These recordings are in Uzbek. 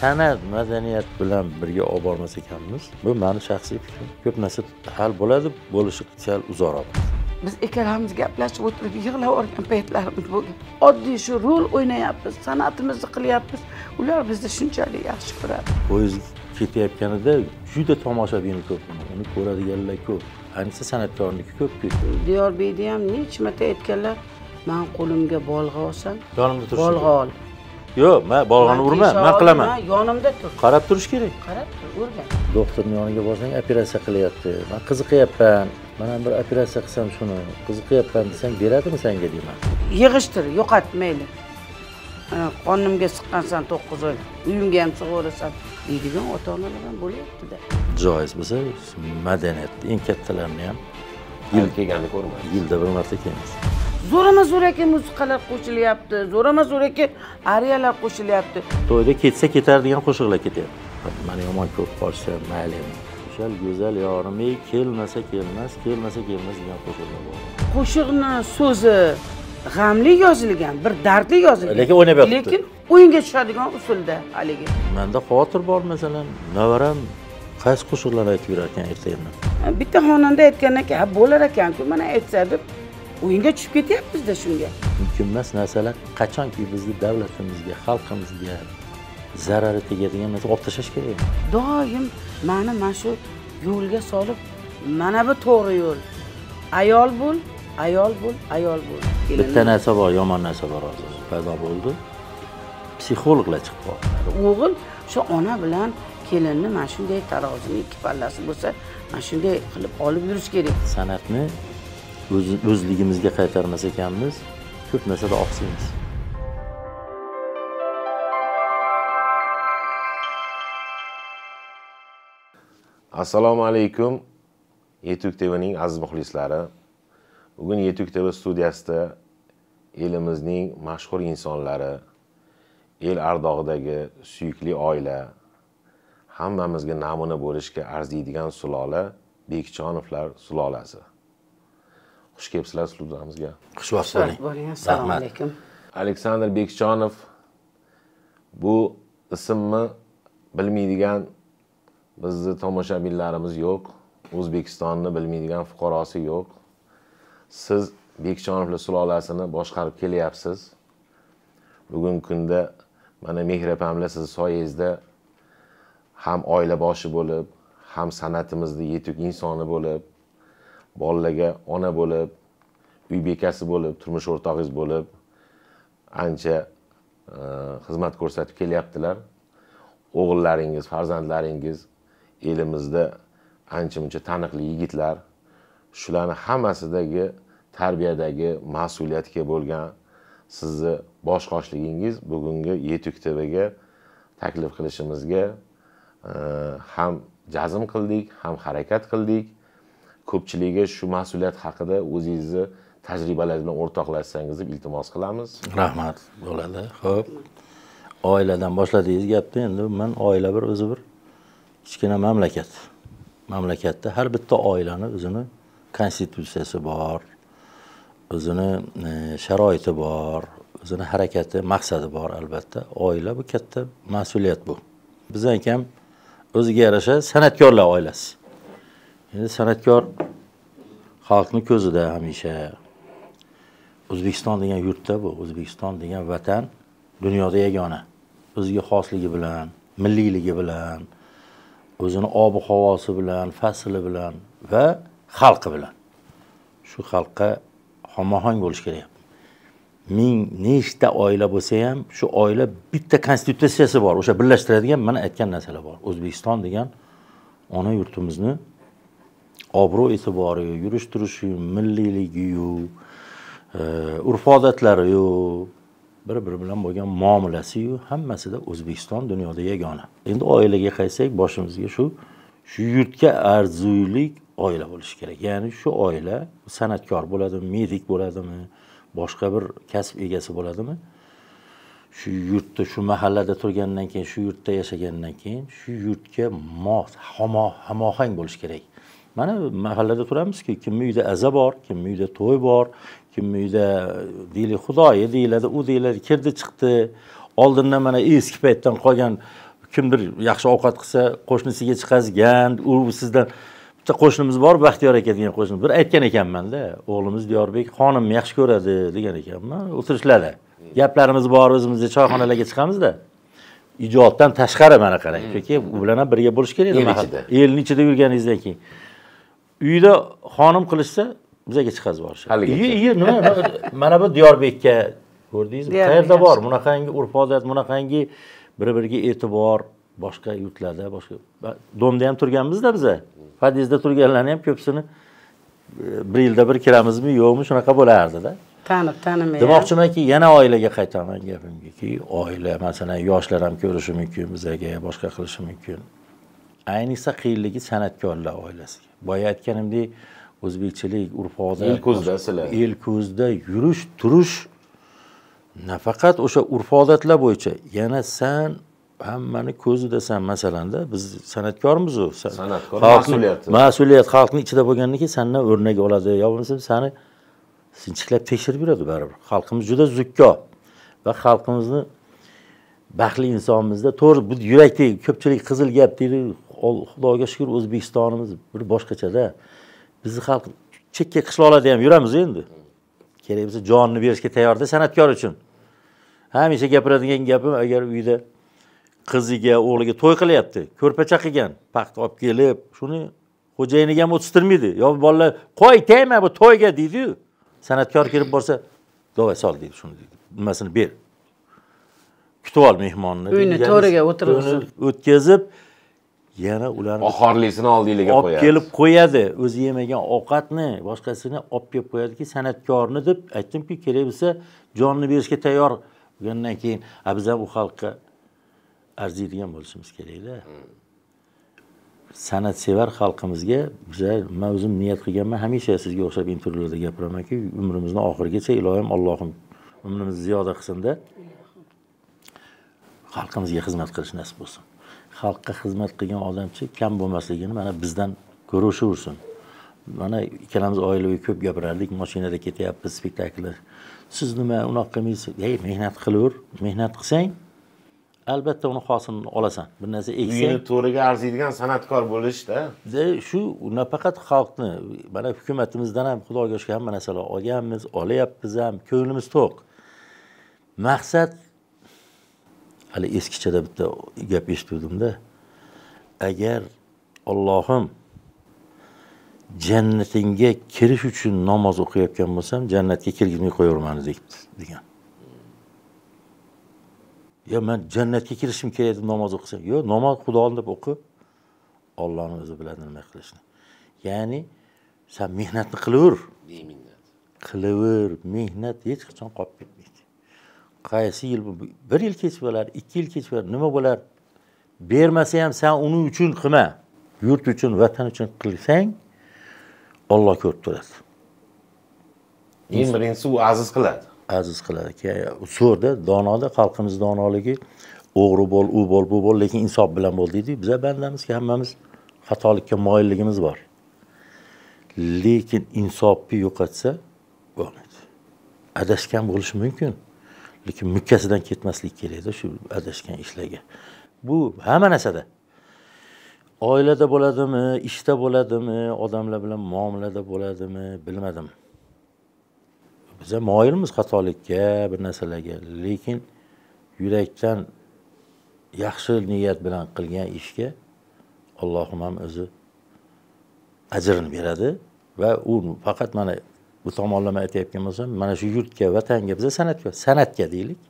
san'at madaniyat bilan birga olib bormas ekanmiz. Bu meni shaxsiy fikrim. Ko'p narsa hal bo'ladi, bo'lishi sal uzoqroq. Biz ikkalamiz gaplashib o'tirib yig'lab olgan paytlarimiz bo'lgan. Oddiy shu rol o'ynayapmiz, san'atimizni qilyapmiz. Ular bizni shunchalik yaxshi ko'radi. Poyezd ketayotganida juda tomoshabin ko'p. Uni ko'radiganlar ko'p. Ayniqsa san'atkorniki ko'p-ku. Diyorbekda ham necha marta aytganlar, "Men qo'limga bolg'a olsam, Yonimda turish. bolg'a ol." Yo'q, men bolg'ani urma, men qilaman. Yonimda tur. Qarab turish kerak. Qarab tur, o'rgan. Doktorning yoniga borsang, operatsiya qilyapti. Men qiziqyapman. Men ham bir operatsiya qilsam shuni, qiziqyapman desang, beradimi senga deyman. Yig'ishtir, yo'qot mayli. Qonimga siqqansan 9 oy, uyimga ham sig'orasan deydigan ota-onalar ham bo'lyapti-da. Joiz bo'lsa, madaniyat eng kattalarini ham kelganini ko'rmaymiz. yilda bir marta kelamiz. Zo'rama-zo'raki musiqalar qo'shilyapti, zo'rama-zo'raki ariyalar qo'shilyapti. To'yda ketsa ketar degan qo'shiqlar ketyapti. Meni yomon ko'p qolsa mayli. O'shal go'zal yorim, kelmasa kelmas, kelmasa kelmas degan qo'shiqlar bor. Qo'shiqni so'zi g'amli yozilgan, bir dardli yozilgan. Lekin o'ynab yotibdi. Lekin o'yinga tushadigan usulda haligi. Menda xotir bor, masalan, navaram qaysi qo'shiqlarni aytib yurar ekan ertaga. Bitta xonanda aytgandan keyin, "Ha, bo'lar ekan-ku, mana aytsa" deb o'yinga tushib ketyapmiz-da shunga. Mumkin emas narsalar qachonki bizni davlatimizga, xalqimizga zarari tegadigan narsa olib tashlash kerak. Doim mana shu yo'lga solib, mana bu to'g'ri yo'l. Ayol bo'l, ayol bo'l, ayol bo'l. Bitta narsa bor, yomon narsa bor hozir. Paydo bo'ldi. Psixologlar chiqib qoldi. O'g'il shu ona bilan kelinni mana shunday tarozining ikki pallasi bo'lsa, mana shunday qilib olib yurish kerak. San'atni o'zligimizga qaytarmas ekanmiz, ko'p narsada oqsaymiz. Assalomu alaykum. Yetuk TVning aziz muxlislari. Bugun Yetuk TV studiyasida elimizning mashhur insonlari, el ardog'idagi suyukli oila, hammamizga namuna bo'lishga arziydigan sulola Bekchonovlar sulolasi. Xush kelibsizlar studiyamizga. Xushvaqt bo'ling. Assalomu alaykum. Aleksandr Bekchonov bu ismni bilmaydigan bizni tomoshabinlarimiz yo'q. O'zbekistonni bilmaydigan fuqarosi yo'q. Siz Bekchonovlar sulolasini boshqarib kelyapsiz. Bugungi kunda mana Mehrapamlar siz soyangizda ham oila boshi bo'lib, ham san'atimizda yetuk insoni bo'lib, bolalarga ona bo'lib, uy bekasi bo'lib, turmush o'rtog'ingiz bo'lib, ancha xizmat ko'rsatib kelyaptilar. O'g'illaringiz, farzandlaringiz elimizda ancha-muncha taniqli yigitlar. Shularning hammasidagi tarbiyadagi mas'uliyatga bo'lgan sizni bosh qoshligingiz bugungi Yetuk TVga taklif qilishimizga ham jazm qildik, ham harakat qildik. Ko'pchiligiga shu mas'uliyat haqida o'zingizni tajribalar bilan o'rtoqlashsangiz deb iltimos qilamiz. Rahmat bo'ladi. Xo'p. Oiladan boshladingiz gapni. Endi men oila bir o'zi bir kichkina mamlakat. Mamlakatda har bitta oilani o'zini konstitutsiyasi bor, o'zini sharoiti bor, o'zini harakati, maqsadi bor albatta. Oila bu katta mas'uliyat bu. Bizdan ham o'ziga yarasha san'atkorlar oilasi. Endi san'atkor xalqning ko'zida hamisha O'zbekiston degan yurtda bu, O'zbekiston degan vatan dunyoda yagona. O'ziga xosligi bilan, milliyligi bilan, o'zini ob-havosi bilan, fasli bilan va xalqi bilan. Shu xalqqa hamohang bo'lish kerak. Ming nechta oila bo'lsa ham, shu oila bitta konstitutsiyasi bor. O'sha birlashtiradigan mana aytgan narsalar bor. O'zbekiston degan ona yurtimizni obro' e'tibori, yurish-turishi, milliyligi, urf-odatlari, bir-biri bilan bo'lgan muomalasi, hammasida O'zbekiston dunyoda yagona. Endi oilaga qaytsak, boshimizga shu yurtga arzuylik oila bo'lishi kerak. Ya'ni shu oila san'atkor bo'ladimi, medik bo'ladimi, boshqa bir kasb egasi bo'ladimi? Shu yurtda, shu mahallada turgandan keyin, shu yurtda yashagandan keyin shu yurtga mos, hamohang bo'lish kerak. Mana mahallada turamiz-ku, kimning uyida aza bor, kimning uyida to'y bor, kimning uyida deylik xudoyi deyiladi, u deyiladi, kirdi chiqdi. Oldindan mana eski paytdan qolgan kimdir yaxshi ovqat qilsa qo'shnisiga chiqazgan, u sizdan bitta qo'shnimiz bor, Baxtiyor aka degan qo'shnim. Bir aytgan ekanman-da, o'g'limiz Diyorbek xonimni yaxshi ko'radi degan ekanman. O'tirishlarda gaplarimiz bor, o'zimizda choyxonalarga chiqamiz-da. Ijoddan tashqari mana qarang, chunki u bilan ham birga bo'lish kerak edi. Elning ichida yurganingizdan keyin. Uyda xonim qilishsa, bizaga chiqazib borishadi. Nima? Mana bu Diyorbekka ko'rdingizmi? Qayerda bor bunaqangi urf-odat, bunaqangi bir-biriga e'tibor, boshqa yurtlarda, boshqa domda ham turganmiz-da biza. Podyezdda turganlarni ham ko'psini bir yilda bir kiramizmi, yo'qmi, shunaqa bo'lardi-da. Tanib-tanimay. Demoqchimanki, yana oilaga qaytaman gapimga-ki, oila masalan yoshlar ham ko'rishi mumkin, bizaga boshqa qilishi mumkin. Ayniqsa qiyinligi san'atkorlar oilasiga. Boya aytganimdek, o'zbekchilik, urf-odat, el ko'zda sizlar. El ko'zda yurish, turish nafaqat o'sha urf-odatlar bo'yicha, yana san hammani ko'zidasan masalanda. Biz san'atkormiz-ku. San'atkor mas'uliyat xalqning ichida bo'lgandan keyin sendan o'rnak oladi, yo bo'lmasa seni sinchiklab tekshirib yuradi baribir. Xalqimiz juda zukko va xalqimizni baxtli insonimizda to'g'ri bu yurakdagi ko'pchilik qizil gap deydi. Xudoga shukr, O'zbekistonimiz bir boshqachada. Bizni xalq chekka qishloqlarda ham yuramiz endi. Kerak bo'lsa jonini berishga tayyorda san'atkor uchun. Hamisha gapiradigan gapim, agar uyda qiziga, o'g'liga to'y qilyapti, ko'rpacha qilgan, paxta olib kelib, shuni xo'jayiniga ham o'tistirmaydi. Yo bolalar, "Qo'y, tegma bu to'yga" deydi-yu. San'atkor kirib borsa, "Davay sol" deydi, shuni deydi. Nimasini ber. Kutib ol mehmonni. Uyni to'riga o'tirg'izib, o'tkazib, yana ularni oxirlisini oldinglarga qo'yadi. Olib kelib qo'yadi. O'zi yemagan ovqatni, boshqasini olib kelib qo'yadiki, san'atkorni deb aytdimki, kerak bo'lsa jonini berishga tayyor bo'lgandan keyin, biz ham u xalqqa arziydigan bo'lishimiz kerak-da. San'atsevar xalqimizga men o'zim niyat qilganman, hamisha sizga o'xshab intervyularda gapiramanki, umrimizning oxirigacha ilohim Allohim umrimizni ziyoda qilsin-da. Xalqimizga xizmat qilish nasib bo'lsin. Xalqqa xizmat qilgan odamchi kam bo'lmasligini mana bizdan ko'rishaversin. Mana ikkalamiz oilaviy ko'p gapirardik, mashinada ketyapmiz, spektakllar. Siz nima unaqa qilmaysiz? Mehnat qilaver, mehnat qilsang albatta uni hosilini olasan. Bir narsa eksang, uyini to'riga arziydigan san'atkor bo'lishda. Shu nafaqat xalqni, mana hukumatimizdan ham Xudoga shukr hamma narsalar olganmiz, olyapmiz ham, ko'nglimiz to'q. Maqsad hali eskichada bitta gap eshitdim-da. Agar Allohim jannatingga kirish uchun namoz o'qiyotgan bo'lsam, jannatga kirgizmay qo'yavermani degan. Ya men jannatga kirishim kerak deb namoz o'qisam, yo'q, namoz Xudoning deb o'qi. Allohning o'zi biladi nima qilishni. Ya'ni sen mehnatni qilaver. Qilaver, mehnat hech qachon qolib ketmaydi. Qaysi yil bu? 1 yil kech bo'lar, 2 yil kech bo'lar, nima bo'lar? Bermasa ham sen uning uchun qilma. Yurt uchun, vatan uchun qilsang, Alloh ko'rib turadi. Eng birinchisi u aziz qiladi. Aziz qiladi. So'rda, donoda xalqimiz donoligi, o'g'ri bo'l, u bo'l, bu bo'l, lekin insof bilan bo'l deydi. Biza bandamizki hammamiz xatolikka moyilligimiz bor. Lekin insofni yo'qotsa bo'lmaydi. Adashgan bo'lishi mumkin. Lekin mukkasidan ketmaslik kerak-da shu adashgan ishlarga. Bu hamma narsada. Oilada bo'ladimi, ishda bo'ladimi, odamlar bilan muomalada bo'ladimi, bilmadim. Biz ham moyilmiz xatolikka, bir narsalarga, lekin yurakdan yaxshi niyat bilan qilgan ishga Allohim ham o'zi ajrini beradi va u faqat mana bu tomonlama aytayotgan bo'lsam, mana shu yurtga, vatanga, biz san'atga deylik.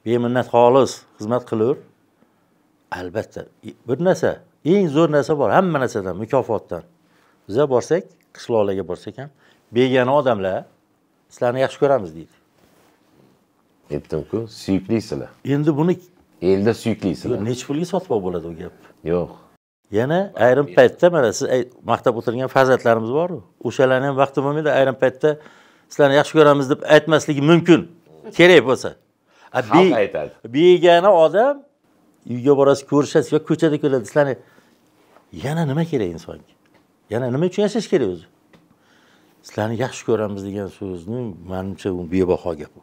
Beminnat xolis xizmat qilaver. Albatta bir narsa, eng zo'r narsa bor, hamma narsadan, mukofotdan. Biz borsak, qishloqlarga borsak ham begona odamlar sizlarni yaxshi ko'ramiz deydi. Aytdim-ku, suyuklisizlar. Endi buni elda suyuklisizlar. Necha pulga sotib bo'ladi u gap? Yo'q. Yana ayrim paytda mana siz maqtab o'tirgan farzandlarimiz bor-ku. O'shalarni ham vaqti bo'lmaydi, ayrim paytda sizlarni yaxshi ko'ramiz deb aytmasligi mumkin. Kerak bo'lsa. Xalq aytadi. Begona odam uyga borasiz, ko'rishasiz yoki ko'chada ko'radi sizlarni. Yana nima kerak insonga? Yana nima uchun yashash kerak o'zi? Sizlarni yaxshi ko'ramiz degan so'zni menimcha u bebaho gap.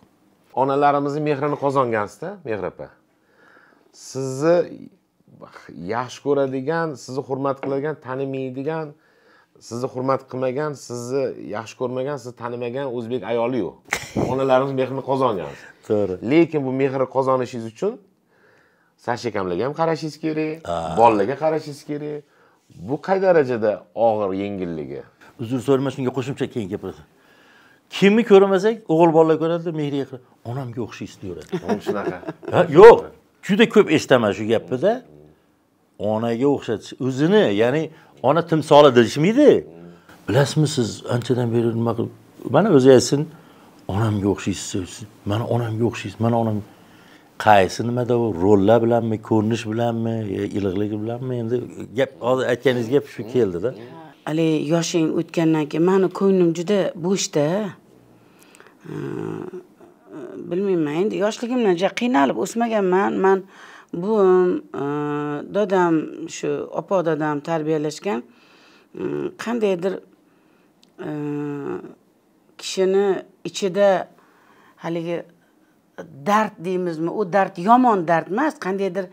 Onalarimizning mehrini qozongansizda, Mehrapa. sizni yaxshi ko'radigan, sizni hurmat qiladigan, tanimaydigan, sizni hurmat qilmagan, sizni yaxshi ko'rmagan, sizni tanimagan o'zbek ayoli yo'q. Onalarimiz mehrini qozongan. To'g'ri. Lekin bu mehrni qozonishingiz uchun Sasha akamlarga ham qarashingiz kerak, bolalarga qarashingiz kerak. Bu qay darajada og'ir, yengilligi? Uzr so'rama, shunga qo'shimcha keyin gapirasan. Kimni ko'rmasak, o'g'il bolalar ko'radi, mehriga qarab, onamga o'xshaysiz deyveradi. Shunaqa. Yo'q, juda ko'p eshitaman shu gapida. Onaga o'xshatish, o'zini, ya'ni ona timsoli deyishmaydi. Bilasizmi siz anchadan beri nima qilib, mana o'zi aytsin, onamga o'xshaysiz, mana onamga o'xshaysiz, mana onam qaysi nimada u rollar bilanmi, ko'rinish bilanmi, iliqligi bilanmi, endi gap hozir aytganingiz gap shu keldi-da. Ali yoshing o'tgandan keyin meni ko'nglim juda bo'shda. Bilmayman, endi yoshligimdan juda qiynalib o'smaganman. Men buvim, dadam, shu opa dadam tarbiyalashgan. Qandaydir kishini ichida haligi dard deymizmi, u dard yomon dard emas, qandaydir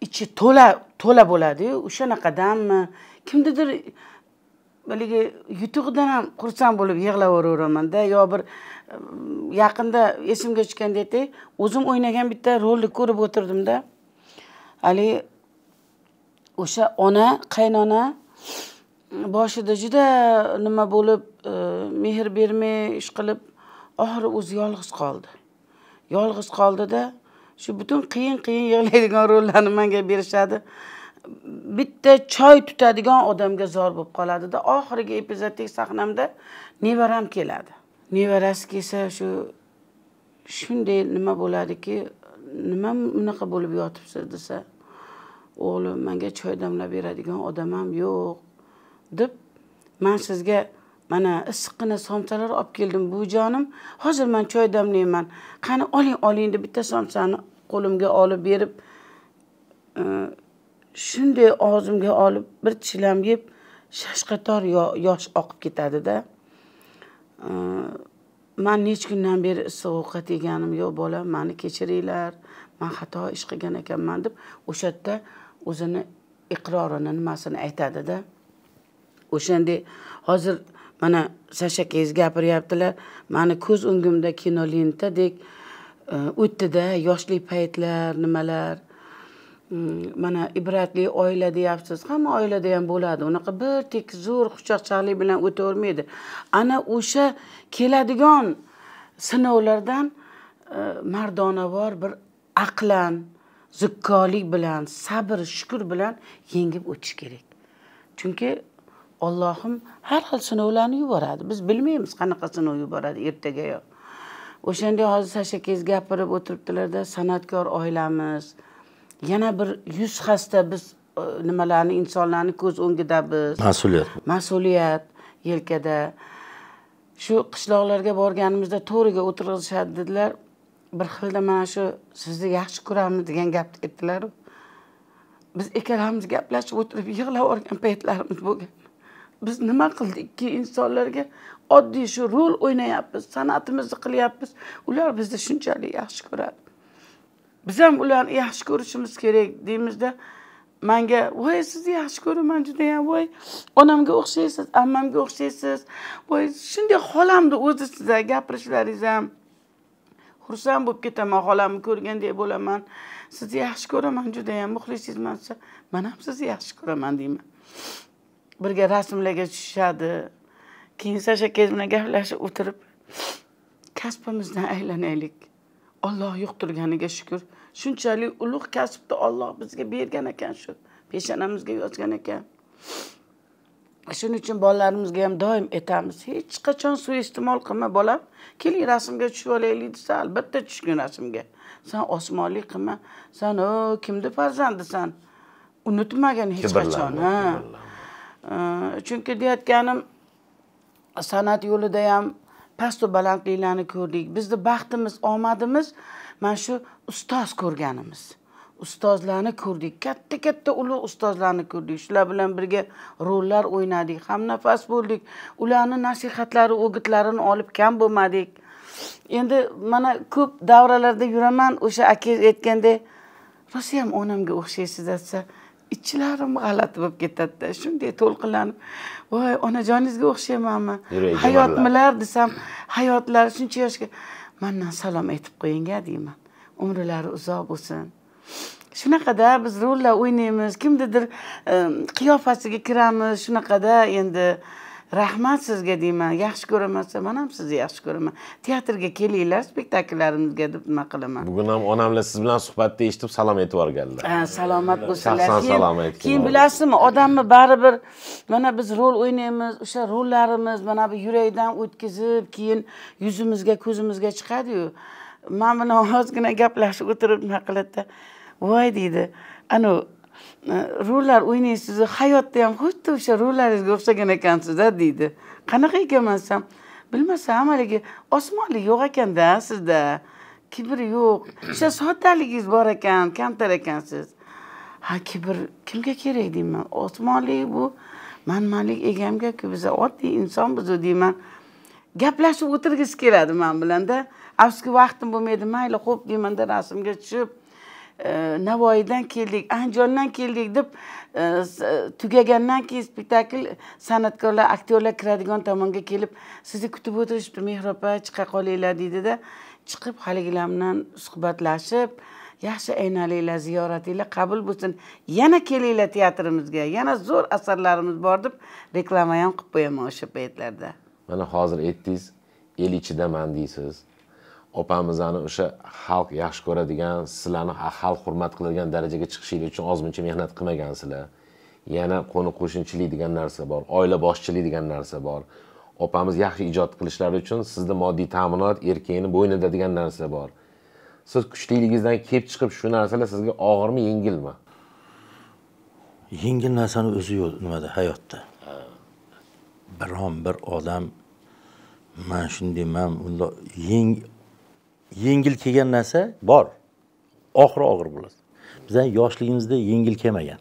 ichi to'la bo'ladi-yu, o'shanaqadanmi, kimnidir haligi yutug'idan ham xursand bo'lib yig'laveraman-da, yo bir yaqinda esimga tushganda aytay, o'zim o'ynagan bitta rolni ko'rib o'tirdim-da. Ali o'sha ona, qaynona boshida juda nima bo'lib, mehr bermay ish qilib, oxiri o'zi yolg'iz qoldi. Yolg'iz qoldi-da, shu butun qiyin yig'laydigan rollarni menga berishadi. Bitta choy tutadigan odamga zor bo'lib qoladi-da. Oxirgi epizodik sahnamda nevaram keladi. Nevarasi kelsa shunday nima bo'ladiki, nima unaqa bo'lib yotibsiz desa, o'g'lim, menga choy damlab beradigan odam ham yo'q deb, men sizga mana issiqqina somsalar olib keldim buvijonim. Hozir men choy damlayman. Qani oling deb bitta somsani qo'limga olib berib, shunday og'zimga olib bir tishlam yeb, shashqator yosh oqib ketadi-da. Men necha kundan beri issiq ovqat yeganim yo'q, bolam, meni kechiringlar. Men xato ish qilgan ekanman deb o'sha yerda o'zini iqrorini nimasini aytadi-da. O'shanday hozir mana Sasha akangiz gapiryaptilar. Meni ko'z o'ngimda kinolentadek o'tdi-da, yoshlik paytlar, nimalar. Mana ibratli oila deyapsiz. Hamma oilada ham bo'ladi. Unaqa bir tek zo'r xushchaqchaqlik bilan o'tavermaydi. Ana o'sha keladigan sinovlardan mardonavor bir aqlan, zukkolik bilan, sabr, shukr bilan yengib o'tish kerak. Chunki Allohim har xil sinovlarni yuboradi. Biz bilmaymiz qanaqa sinov yuboradi ertaga yo. O'shanda hozir Sasha akangiz gapirib o'tiribdilarda, san'atkor oilamiz, yana bir 100 xasta biz nimalarni, insonlarni ko'z o'ngida biz. Mas'uliyat yelkada. Shu qishloqlarga borganimizda to'riga o'tirishadi dedilar. Bir xilda mana shu sizni yaxshi ko'ramiz degan gapni aytdilar. Biz ikkalamiz gaplashib o'tirib yig'lab olgan paytlarimiz bo'lgan. Biz nima qildikki, insonlarga oddiy shu rol o'ynayapmiz, san'atimizni qilyapmiz. Ular bizni shunchalik yaxshi ko'radi. Biz ham ularni yaxshi ko'rishimiz kerak deymizda, menga voy sizni yaxshi ko'raman juda ham, voy onamga o'xshaysiz, ammamga o'xshaysiz, voy shunday xolamni o'zi sizga gapirishlaringiz ham xursand bo'lib ketaman, xolamni ko'rgandek bo'laman. Sizni yaxshi ko'raman juda ham, muxlisingizman desa, men ham sizni yaxshi ko'raman deyman. Birga rasmlarga tushishadi. Keyin Sasha akangiz bilan gaplashib o'tirib, kasbimizdan aylanaylik. Alloh yuqtirganiga shukr. Shunchalik ulug' kasbni Alloh bizga bergan ekan, shu peshonamizga yozgan ekan. Shuning uchun bolalarimizga ham doim aytamiz, hech qachon suiiste'mol qilma bolam. Keling rasmga tushib olaylik desa, albatta tushgin rasmga. Sen osmonlik qilma. Sen kimni farzandisan? Unutmagin hech qachon, ha. Chunki deyotganim, san'at yo'lida ham past va balandliklarni ko'rdik. Bizni baxtimiz, omadimiz mana shu ustoz ko'rganimiz. Ustozlarni ko'rdik. Katta ulug' ustozlarni ko'rdik. Shular bilan birga rollar o'ynadik. Hamnafas bo'ldik. Ularning nasihatlari, o'gitlarini olib kam bo'lmadik. Endi mana ko'p davralarda yuraman, o'sha akangiz aytgandek, rosa ham onamga o'xshaysiz desa, ichlarim g'alati bo'lib ketadi. Shunday to'lqinlanib, voy onajoningizga o'xshaymanmi? Hayotmilar desam, hayotlari shuncha yoshga mendan salom aytib qo'yingga deyman. Umrlari uzoq bo'lsin. Shunaqada biz rollar o'ynaymiz, kimnidir qiyofasiga kiramiz, shunaqada endi rahmat sizga deyman. Yaxshi ko'ramansa, men ham sizni yaxshi ko'raman. Teatrga kelinglar, spektakllarimizga deb nima qilaman. Bugun ham onamlar siz bilan suhbatda eshitib salom aytib yuborganlar. Salomat bo'lsinlar. Shaxsan salom aytgan. Keyin bilasizmi, odamni baribir mana biz rol o'ynaymiz, o'sha rollarimiz mana bu yurakdan o'tkazib, keyin yuzimizga, ko'zimizga chiqadi-yu. Men bilan ozgina gaplashib o'tirib nima qiladi? Voy deydi, ana rollar o'ynaysiz, hayotda ham xuddi o'sha rollaringizga o'xshagan ekansiz-da deydi. Qanaqa ekanman desam, bilmasam, haligi osmonlik yo'q ekanda sizda. Kibr yo'q. O'sha soddaligingiz bor ekan, kamtar ekansiz. Ha, kibr kimga kerak deyman? Osmonlik bu manmanlik egamga-ku, biz oddiy insonmiz deyman. Gaplashib o'tirgisi keladi men bilan-da. Afsuski vaqtim bo'lmaydi, mayli, xo'p deymanda rasmga tushib Navoiydan keldik, Andijondan keldik deb tugagandan keyin spektakl san'atkorlar, aktyorlar kiradigan tomonga kelib, sizni kutib o'tirishibdi, Mehropa, chiqa qolinglar deydi-da. Chiqib haligilar bilan suhbatlashib, yaxshi aynaliklar, ziyoratinglar qabul bo'lsin. Yana kelinglar teatrimizga, yana zo'r asarlarimiz bor deb reklama ham qilib qo'yaman o'sha paytlarda. Mana hozir aytdingiz, el ichidaman deysiz. Opamizni o'sha xalq yaxshi ko'radigan, sizlarni xalq hurmat qiladigan darajaga chiqishingiz uchun ozmuncha mehnat qilmagansizlar. Yana qo'ni qo'shnichilik degan narsa bor, oila boshchilik degan narsa bor. Opamiz yaxshi ijod qilishlari uchun sizda moddiy ta'minot erkakning bo'ynida degan narsa bor. Siz kuchliligingizdan kelib chiqib shu narsalar sizga og'irmi, yengilmi? Yengil narsani o'zi yo'q nimada hayotda. Biron bir odam men shundayman, unda yengil kelgan narsa bor. Oxiri og'ir bo'ladi. Bizning yoshligimizda yengil kelmagan.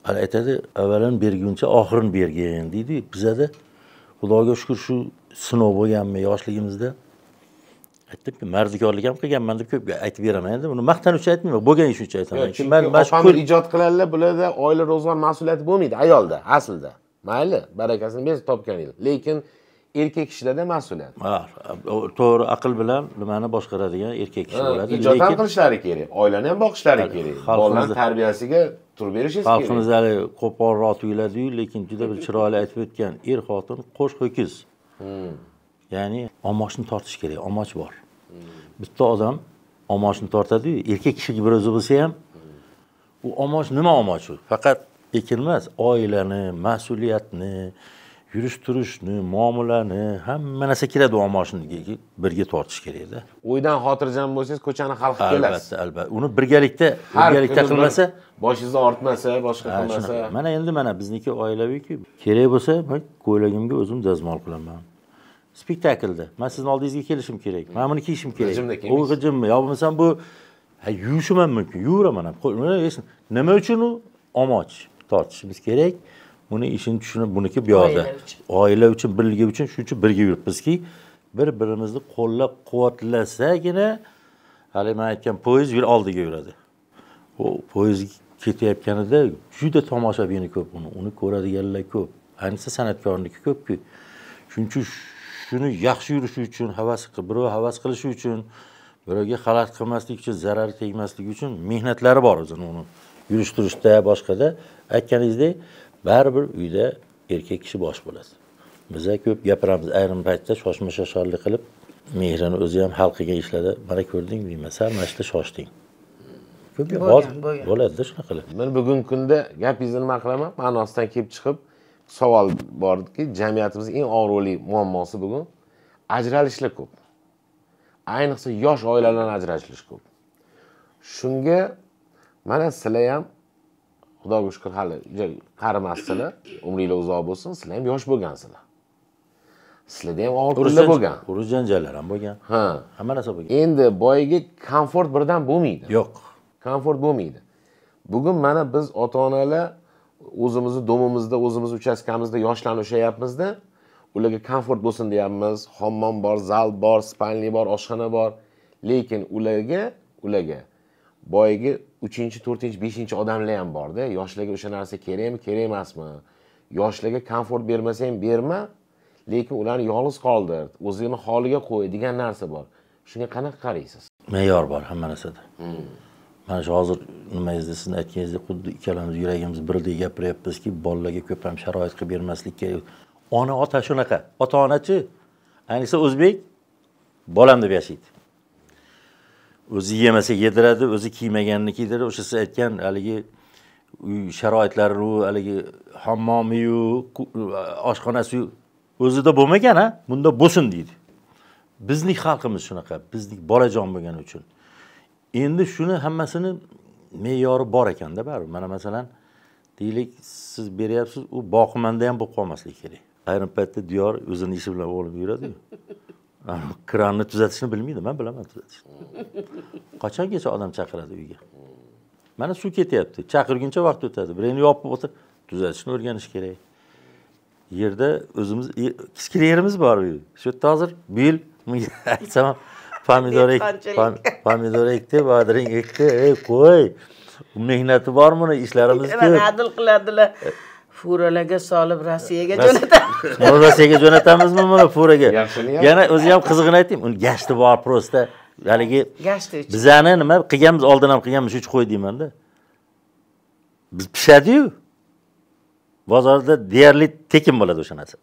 Hali aytadi, avvalini berguncha oxirini bergin deydi. Bizda Xudoga shukr shu sinov bo'lganmi yoshligimizda. Aytibki, mardikorlik ham qilganman deb ko'p aytib beraman endi. Buni maqtan uchun aytmayman, bo'lgan ish uchun aytaman. Men opamni ijod qilanlar, bularda oila ro'zg'or mas'uliyati bo'lmaydi ayolda, aslida. Mayli, barakasini bersin topganingiz. Lekin erkak kishida mas'uliyat. Ha, to'g'ri aql bilan nimani boshqaradigan erkak kishi bo'ladi. Ijod ham qilishlari kerak, oilani ham boqishlari kerak. Bolalar tarbiyasiga turib berishingiz kerak. Xalqimizda qo'polroq tuyuladi-yu, lekin juda bir chiroyli aytib o'tgan xotin qo'sh ho'kiz. Ya'ni omochni tortish kerak, omoch bor. Bitta odam omochni tortadi-yu, erkak kishi bir o'zi bo'lsa ham, u omoch nima omoch u? Faqat ekin emas, oilani, mas'uliyatni, yurish-turishni, muomalani, hamma narsa kiradi omochniga birga tortish kerak-da. O'ydan xotirjam bo'lsangiz, ko'chani hal qilib kelasiz. Albatta. Uni birgalikda qilmasa, boshingizni ortmasa, boshqa qilmasa. Mana bizniki oilaviy-ku. Kerak bo'lsa, men ko'ylagimga o'zim dazmol qilaman. Spektaklda men sizning oldingizga kelishim kerak. Men buni kiyishim kerak. U g'ijimmi, yo bo'lmasam bu yuvishim ham mumkin. Yuviraman ham. Nima uchun u omoch tortishimiz kerak? Buni ishini tushunib, buniki bu yoqda. Oila uchun, birligi uchun shuning uchun birga yuribmizki, bir-birimizni qo'llab-quvvatlasagina, hali men aytgan poyezd oldiga yuradi. O poyezd ketayotganida juda tomoshabini ko'p uni ko'radiganlar ko'p. Ayniqsa san'atkorniki ko'p-ku. Shuning uchun shuni yaxshi yurishi uchun, birov havas qilishi uchun, birovga xalaqit qilmaslik uchun, zarar tegmaslik uchun mehnatlari bor o'zining uni. Yurish-turishda, boshqada aytganingizdek, baribir uyda erkak kishi bosh bo'ladi. Biz ko'p gapiramiz ayrim paytda shoshma-shosharlik qilib, mehrini o'zi ham hal qilgan ishlarda, mana ko'rding deyman, sarmashda shoshding. Ko'p bo'ladi shunaqa qilib. Men bugungi kunda gapingizni nima qilaman? Ma'nosidan kelib chiqib savol bordiki, jamiyatimizning eng og'riqli muammosi bugun ajralishlar ko'p. Ayniqsa yosh oilalardan ajralish ko'p. Shunga mana sizlar ham Xudoga shukr hali qarimassizlar, umringlar uzoq bo'lsin, sizlar ham yosh bo'lgansizlar. Sizlarda ham og'ir kunlar bo'lgan. Urush janjallar ham bo'lgan. Ha, hamma narsa bo'lgan. Endi boyiga komfort birdan bo'lmaydi. Yo'q. Komfort bo'lmaydi. Bugun mana biz ota-onalar o'zimizni domimizda, o'zimiz uchastkamizda yoshlarni ushlayapmizda, ularga komfort bo'lsin deyapmiz. Hammom bor, zal bor, spalni bor, oshxona bor. Lekin ularga boyagi 3-chi, 4-chi, 5-chi odamlar ham borda. Yoshlarga o'sha narsa kerakmi, kerak emasmi? Yoshlarga komfort bermasang berma, lekin ularni yolg'iz qoldir, o'zini holiga qo'y degan narsa bor. Shunga qanaqa qaraysiz? Me'yor bor hamma narsada. Mana shu hozir nimangizda sizni aytganingizdek xuddi ikkalamiz yuragimiz birdek gapiryapmizki, bolalarga ko'p ham sharoit qilib bermaslik kerak. Ona, ota shunaqa. Ota-onachi, ayniqsa o'zbek bolam deb yashaydi. O'zi yemasa yediradi, o'zi kiymaganini kiydiradi. O'sha siz aytgan haligi uy sharoitlari, haligi hammomi-yu, oshxonasi o'zida bo'lmagan, ha? Bunda bo'lsin deydi. Bizning xalqimiz shunaqa, bizning bolajon bo'lgani uchun. Endi shuni hammasini me'yori bor ekanda baribir. Mana masalan, deylik siz beryapsiz, u boqimanda ham bo'lib qolmasligi kerak. Ayrim paytda Diyor o'zini ishi bilan o'g'lim yuradi-yu. Kranni tuzatishni bilmaydi, men bilaman tuzatishni. Qachongacha odam chaqiradi uyga. Mana suv ketyapti, chaqirguncha vaqt o'tadi. Birini yopib o'tir, tuzatishni o'rganish kerak. Yerda o'zimiz kichkina yerimiz bor u. Shu yerda hozir bu yil aytsam pomidor ekdi, badring ekdi, qo'y. Mehnati bor buni, ishlarimiz ko'p. Adil qiladilar. Furalarga solib Rossiyaga jo'natamiz. Mana Rossiyaga jo'natamizmi mana furaga? Yana o'zi ham qizig'ini aytayim, uni gashti bor prosta. Haligi Gashti uchun. Bizani nima qilganmiz, oldin ham qilganmiz, shu qo'y deyman-da. Biz pishadi-yu. Bozorda deyarli tekin bo'ladi o'sha narsa.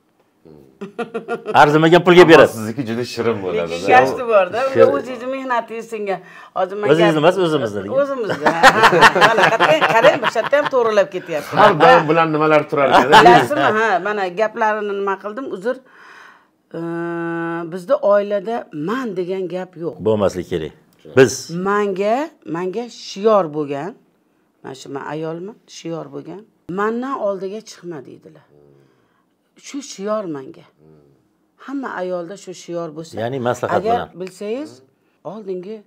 Arzimagan pulga beradi. Sizniki juda shirin bo'ladi. Lekin gashti bor-da. O'zingiz mehnatingiz singan. Hozir men o'zingiz emas, o'zimizni. O'zimizda. Mana qarang, bu yerda ham to'g'rilab ketyapti. Har doim bilan nimalar turar ekan. Bilasizmi? Ha, mana gaplarini nima qildim? Uzr. Bizda oilada men degan gap yo'q. Bo'lmasligi kerak. Biz menga shiyor bo'lgan. Mana shu men ayolman, shiyor bo'lgan. Mendan oldiga chiqma deydilar. Shu shiyor menga. Hamma ayolda shu shiyor bo'lsa. Ya'ni maslahat bilan. Agar bilsangiz, oldingi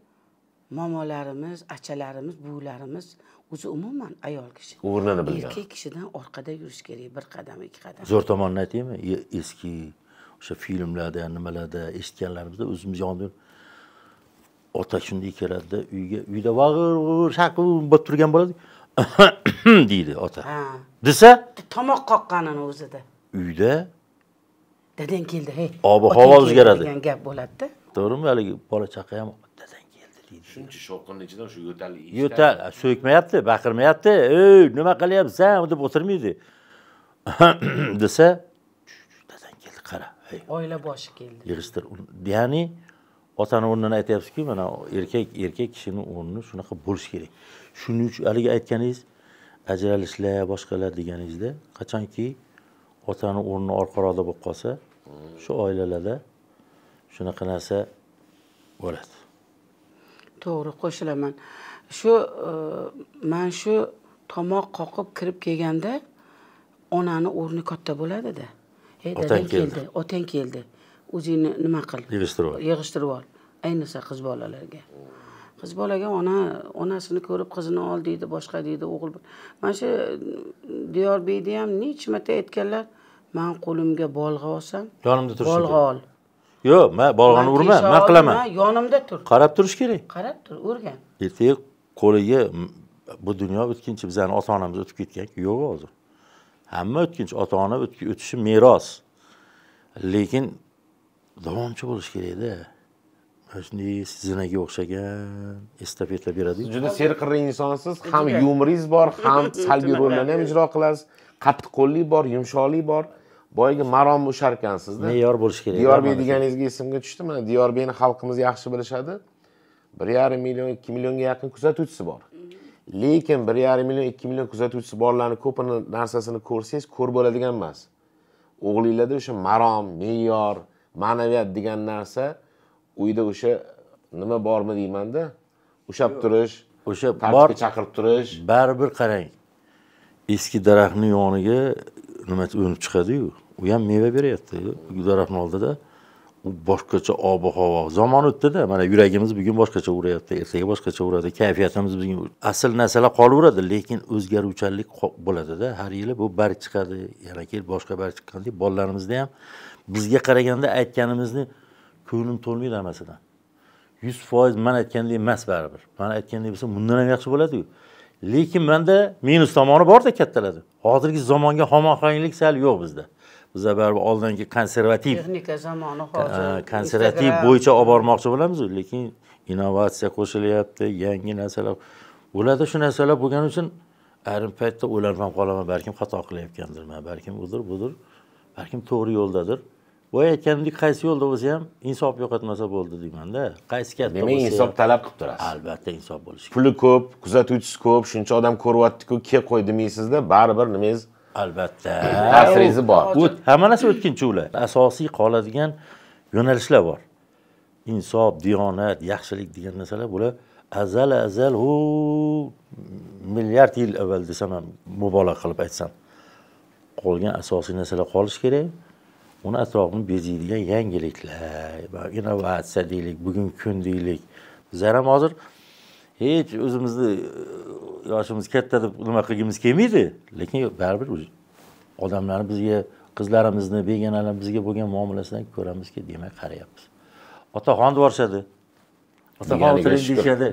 momolarimiz, achalarimiz, buvilarimiz o'zi umuman ayol kishi. O'rnini bilgan. Erkak kishidan orqada yurish kerak, bir qadam, ikki qadam. Zo'r tomonini aytaymi? Eski o'sha filmlarda, nimalarda eshitganlarimizda o'zimiz yonib ota shunday keladi-da, uyda vag'ir shaqir bo'lib turgan bo'ladi. deydi ota. Desa, tomoq qoqqanini o'zida. Uyda dadang keldi, hey. Ob-havo o'zgaradi degan gap bo'ladi-da. To'g'rimi? Haligi bola chaqa ham dadang keldi deydi. Shuncha shovqinning ichidan shu yo'tal yo'tal so'kmayapti, baqirmayapti. "Ey, nima qilyapsan?" deb o'tirmaydi. Desa, dadang keldi, qara. Hey. Oila boshi keldi. Yig'ishtir. Ya'ni otani o'rnini aytayapsiz-ku, mana erkak kishining o'rni shunaqa bo'lish kerak. Shuning uchun haligi aytganingiz ajralishlar, boshqalar deganingizda, qachonki otani o'rni orqaroqda bo'lib qolsa, shu oilalarda shunaqa narsa bo'ladi. To'g'ri, qo'shilaman. Men shu tomoq qoqib kirib kelganda onani o'rni katta bo'ladi-da. Hey, dadang keldi, otang keldi. O'zingni nima qil? Yig'ishtirib ol. Ayniqsa qiz bolalarga. Qiz bolaga onasini ko'rib qizini ol deydi, boshqa deydi, o'g'il. Mana shu Diyorbekda ham necha marta aytganlar, men qo'limga bolg'a olsam, yonimda turish kerak. Bolg'a ol. Yo'q, men bolg'ani urma, men qilaman. Yonimda tur. Qarab turish kerak. Qarab tur, o'rgan. Ertaga qo'liga bu dunyo o'tkinchi, bizani ota-onamiz o'tib ketgan-ku, yo'q hozir. Hamma o'tkinchi, ota-ona o'tishi meros. Lekin davomchi bo'lish kerak-da. Shunday zinaga o'xshagan estafeta beradi. Juda serqirra insonsiz, ham yumoringiz bor, ham salbiy rollarni ham ijro qilasiz. Qattiqqo'llik bor, yumshoqlik bor. Boyagi marom o'shar ekansizda. Me'yor bo'lish kerak. Diyorbek deganingizga esimga tushdi. Mana Diyorbekni xalqimiz yaxshi bilishadi. 1,5 million, 2 millionga yaqin kuzatuvchisi bor. Lekin 1,5 million, 2 million kuzatuvchisi borlarning ko'pini narsasini ko'rsangiz, ko'r bo'ladigan emas. O'g'linglarda o'sha marom, me'yor, ma'naviyat degan narsa uyda o'sha nima bormi deymanda, ushab turish, o'sha bor chaqirib turish. Baribir qarang. Eski daraxtning yoniga nima o'nib chiqadi-yu, u ham meva beryapti. Daraxtning oldida u boshqacha ob-havo. Zamon o'tdi-da, mana yuragimiz bugun boshqacha urayapti, ertaga boshqacha uradi, kayfiyatimiz bugun asl narsalar qolaveradi, lekin o'zgaruvchanlik bo'ladi-da. Har yili bu barg chiqadi, yana kelib boshqa barg chiqqanda bolalarimizda ham bizga qaraganda aytganimizni ko'nglim to'lmaydi hammasidan. 100% man aytgandek emas baribir. Man aytgandek bo'lsa, bundan ham yaxshi bo'ladi-ku. Lekin menda minus tomoni bor-da kattalarda. Hozirgi zamonga hamohanglik sal yo'q bizda. Bizda baribir oldingi konservativ texnika zamoni hozir konservativ bo'yicha olib bormoqchi bo'lamiz, lekin innovatsiya qo'shilyapti, yangi narsalar bo'ladi. Shu narsalar bo'lgani uchun ayrim paytda o'ylanib ham qolaman, balkim xato qilayotgandirman, balkim budir, balkim to'g'ri yo'ldadir. Boya aytganimdek, qaysi yo'lda bo'lsa ham insof yo'qotmasa bo'ldi deyman-da. Qaysi katta bo'lsa. Demak, insof talab qilib turasiz. Albatta insof bo'lishi kerak. Puli ko'p, kuzatuvchisi ko'p, shuncha odam ko'ryapti-ku, kelib qo'y demaysizda, baribir nimangiz albatta ta'siringiz bor. Hamma narsa o'tkinchi ular. Asosiy qoladigan yo'nalishlar bor. Insof, diyonat, yaxshilik degan narsalar bular azal milliard yil avval desam ham mubolag'a qilib aytsam. Qolgan asosiy narsalar qolish kerak. Uni atrofini bezaydigan yangiliklar, innovatsiya deylik, bugungi kun deylik. Bizlar ham hozir hech o'zimizni yoshimiz katta deb nima qilgimiz kelmaydi, lekin baribir odamlarni bizga, qizlarimizni, begonalar bizga bo'lgan muomalasidan ko'ramizki, demak qarayapmiz. Otaxon borishadi. Otaxon o'tirishadi.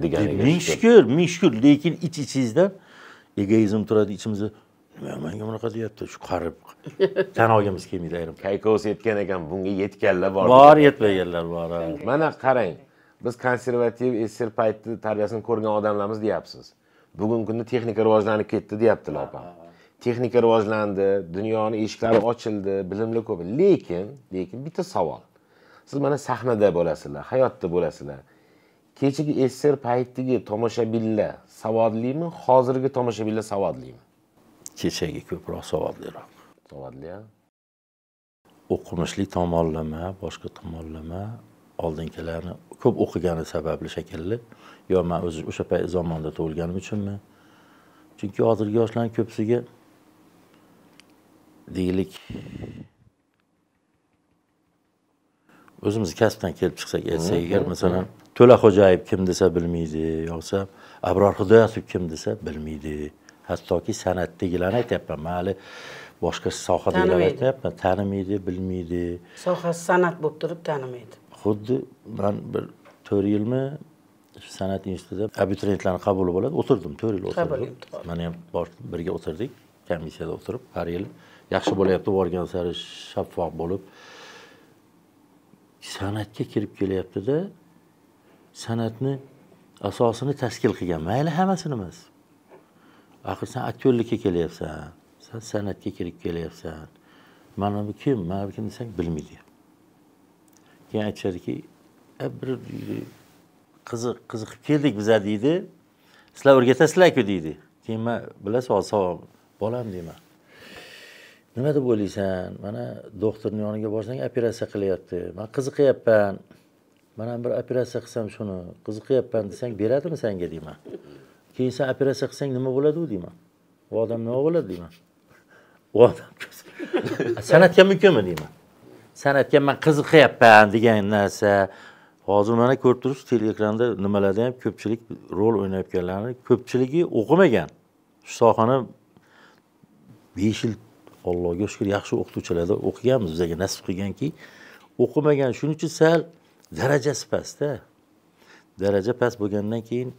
Ming shukr, lekin ich-ichingizdan egoizm turadi ichimizda. Menga bunaqa deyapti, shu qarib tan olgimiz kelmaydi ayrim. Qaykos yetgan ekan, bunga yetganlar bor. Bor, yetmaganlar bor. Mana qarang, biz konservativ SSR payti tarbiyasini ko'rgan odamlarimiz deyapsiz. Bugungi kunda texnika rivojlanib ketdi deyaptilar opam. Texnika rivojlandi, dunyoning eshiklari ochildi, bilimli ko'p. Lekin bitta savol. Siz mana sahnada bo'lasizlar, hayotda bo'lasizlar. Kechagi SSR paytidagi tomoshabinlar savodlimi, hozirgi tomoshabinlar savodlimi? Kechagi ko'proq savodliroq. Savodli, ha? O'qimishli tomonlama, boshqa tomonlama oldingilarni ko'p o'qigani sababli shekilli, yo men o'zim o'sha payt zamonda tug'ilganim uchunmi? Chunki hozirgi yoshlarning ko'psiga deylik o'zimiz kasbdan kelib chiqsak, aytsak agar masalan To'laxo'jayev kim desa bilmaydi, yo'qsa Abror Xudoyatov kim desa bilmaydi. Hattoki san'atdagilarni aytyapman, mayli boshqa sohadagilarni aytyapman, tanimaydi, bilmaydi. Sohasi san'at bo'lib turib tanimaydi. Xuddi men bir 4 yilmi san'at institutida abituriyentlarning qabuli bo'ladi, o'tirdim, 4 yil o'tirdim. Mana ham bordim, birga o'tirdik, komissiyada o'tirib, har yil yaxshi bo'layapti, borgan sari shaffof bo'lib san'atga kirib kelyapti-da, san'atni asosini tashkil qilgan, mayli hammasini emas. Axir sen aktyorlikka kelyapsan, sen san'atga kirib kelyapsan. Mana bu kim desang bilmaydi. Keyin aytishadiki, bir qiziqib keldik biza deydi. Sizlar o'rgatasizlar-ku deydi. Keyin men bilasiz, savob bolam deyman. Nima deb o'ylaysan? Mana doktorning yoniga borsang operatsiya qilyapti. Men qiziqyapman. Mana bir operatsiya qilsam shuni, qiziqyapman desang beradimi senga deyman. Keyin sen operatsiya qilsang nima bo'ladi deyman. U odam nima bo'ladi deyman. U odam san'atga mumkinmi deyman. San'atga men qiziqyapman degan narsa hozir mana ko'rib turibsiz, teleekranda nimalarda ham ko'pchilik rol o'ynayotganlarni ko'pchiligi o'qimagan. Shu sohani 5 yil Allohga shukr yaxshi o'qituvchilarda o'qiganmiz, bizga nasib qilganki, o'qimagan, shuning uchun sal darajasi past-da. Daraja past bo'lgandan keyin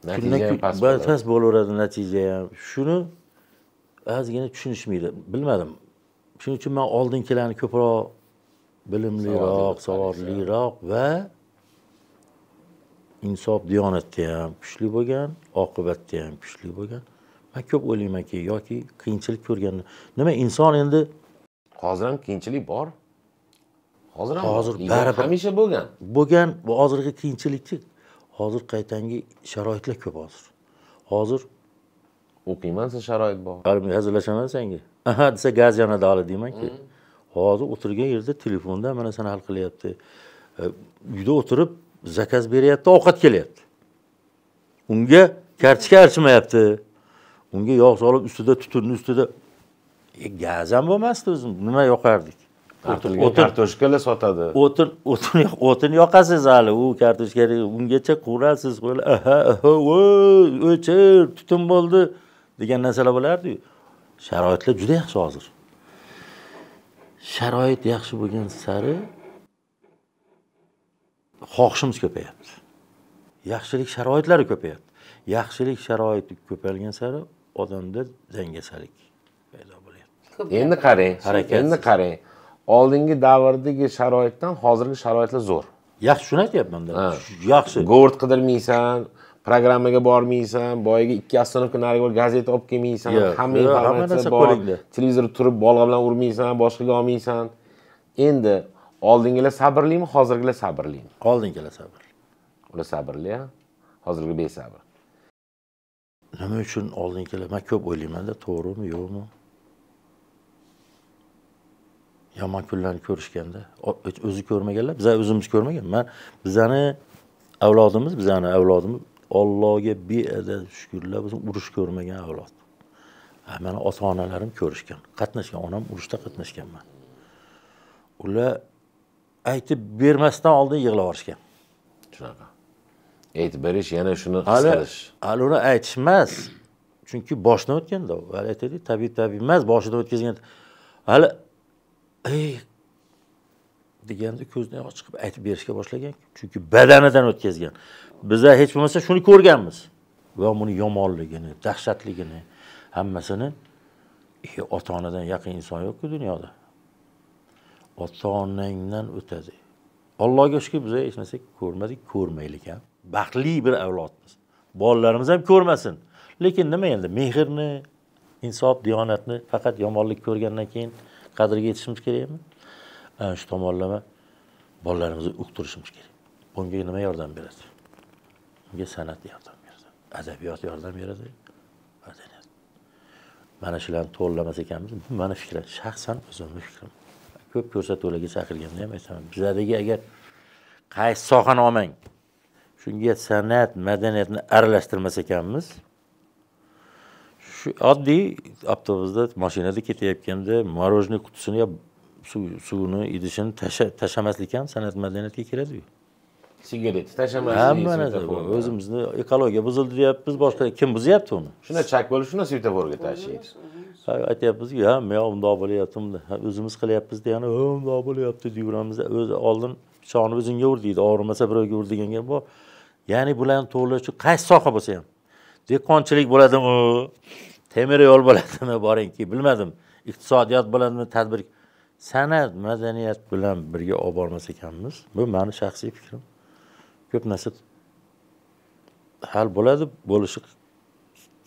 natija past bo'laveradi, natija ham. Shuni ozgina tushunishmaydi. Bilmadim. Shuning uchun men oldingilarni ko'proq bilimliroq, savodliroq va insof, diyonatda ham kuchli bo'lgan, oqibatda ham kuchli bo'lgan. Men ko'p o'ylaymanki, yoki qiyinchilik ko'rgan. Nima inson endi hozir ham qiyinchilik bor. Hozir baribir hamisha bo'lgan. Bo'lgan va hozirgi qiyinchilikchi. Hozir qaytangi sharoitlar ko'p hozir. Hozir o'qiyman, siz sharoit bor. Qarab hazırlashaman senga. Aha desa gaz yonadi hali deymanki. Hozir o'tirgan yerda telefonda mana seni hal qilyapti. Uyda o'tirib zakaz beryapti, ovqat kelyapti. Unga kartochka archimayapti. Unga yog' solib ustida, tutunni ustida gaz ham bo'lmasdi o'zim. Nima yoqardik? Kartoshkalar sotadi. O'tin yoqasiz hali, u kartoshkani ungacha qurasiz, o'chir, tutun bo'ldi degan narsalar bo'lardi-yu. Sharoitlar juda yaxshi hozir. Sharoit yaxshi bo'lgan sari xohishimiz ko'payapti. Yaxshilik sharoitlari ko'payapti. Yaxshilik sharoiti ko'paygan sari odamda dangasalik paydo bo'lyapti. Endi qarang, Harakatsiz. endi qarang. Oldingi davrdagi sharoitdan hozirgi sharoitlar zo'r. Yaxshi shuni aytyapman-da. Yaxshi. Govord qidirmaysan, programmaga bormaysan, boyaga 2 ostanovka nariga bir gazeta olib kelmaysan, hamma informatsiya bor. Televizor turib bolg'a bilan urmaysan, boshqaga olmaysan. Endi oldingilar sabrlimi, hozirgilar sabrlimi? Oldingilar sabrli. Ular sabrli, hozirgi besabr. Nima uchun oldingilar? Men ko'p o'ylayman-da, to'g'rimi, yo'qmi? Yomon kunlarni ko'rishganda, o'zi ko'rmaganlar, biz o'zimiz ko'rmagan. Bizani avlodimiz Allohga beadad shukrlar, biz urush ko'rmagan avlod. Mana ota-onalarim ko'rishgan, qatnashgan, onam urushda qatnashganman. Ular aytib bermasdan oldin yig'lab yuborishgan. Shunaqa. Aytib berish, yana shuni his qilish. Hali uni aytishmas. Chunki boshdan o'tganda, hali aytaylik, tabiiy emas, boshidan o'tkazgan. Hali deganda ko'zdan yosh chiqib aytib berishga boshlagan. Chunki badanidan o'tkazgan. Bizlar hech bo'lmasa shuni ko'rganmiz. Va buni yomonligini, dahshatligini hammasini ota-onadan yaqin inson yo'q-ku dunyoda. Ota-onangdan o'tadi. Allohga shukur biz hech narsa ko'rmadik, ko'rmaylik ham. Baxtli bir avlodmiz. Bolalarimiz ham ko'rmasin. Lekin nima endi? Mehrni, insof, diyonatni faqat yomonlik ko'rgandan keyin qadriga yetishimiz kerakmi? Shu tomonlama bolalarimizni uqtirishimiz kerak. Bunga nima yordam beradi? Bunga san'at yordam beradi. Adabiyot yordam beradi. Madaniyat. Mana shularni to'g'rilamas ekanmiz. Bu meni fikrim, shaxsan o'zimning fikrim. Ko'p ko'rsatuvlarga chaqirganda ham aytaman. Bizlardagi agar qaysi sohani olmang, shunga san'at, madaniyatni aralashtirmas ekanmiz, shu oddiy avtobusda, mashinada ketayotganda morojniy qutisini yo suvni idishini tashlamaslik ham san'at madaniyatga kiradi-ku. Sigaret tashlamaslik. Hamma narsa o'zimizni ekologiya buzildi deyapmiz, boshqa kim buzyapti uni? Shuna chak bo'lib, shuna svetoforga tashlaydi. Aytyapmiz-ku, ha, men undoq bo'lyapti, o'zimiz qilyapmiz degani, undoq bo'lyapti deyveramiz. O'zi oldin pichoqni o'zingga ur deydi, og'rimasa birovga ur deganga bor. Ya'ni bularni to'g'rilash uchun qaysi soha bo'lsa ham, dehqonchilik bo'ladimi, temir yo'l bo'ladimi, boringki, bilmadim. Iqtisodiyot bo'ladimi, tadbir, san'at, madaniyat bilan birga olib bormas ekanmiz. Bu meni shaxsiy fikrim. Ko'p narsa hal bo'ladi, bo'lishi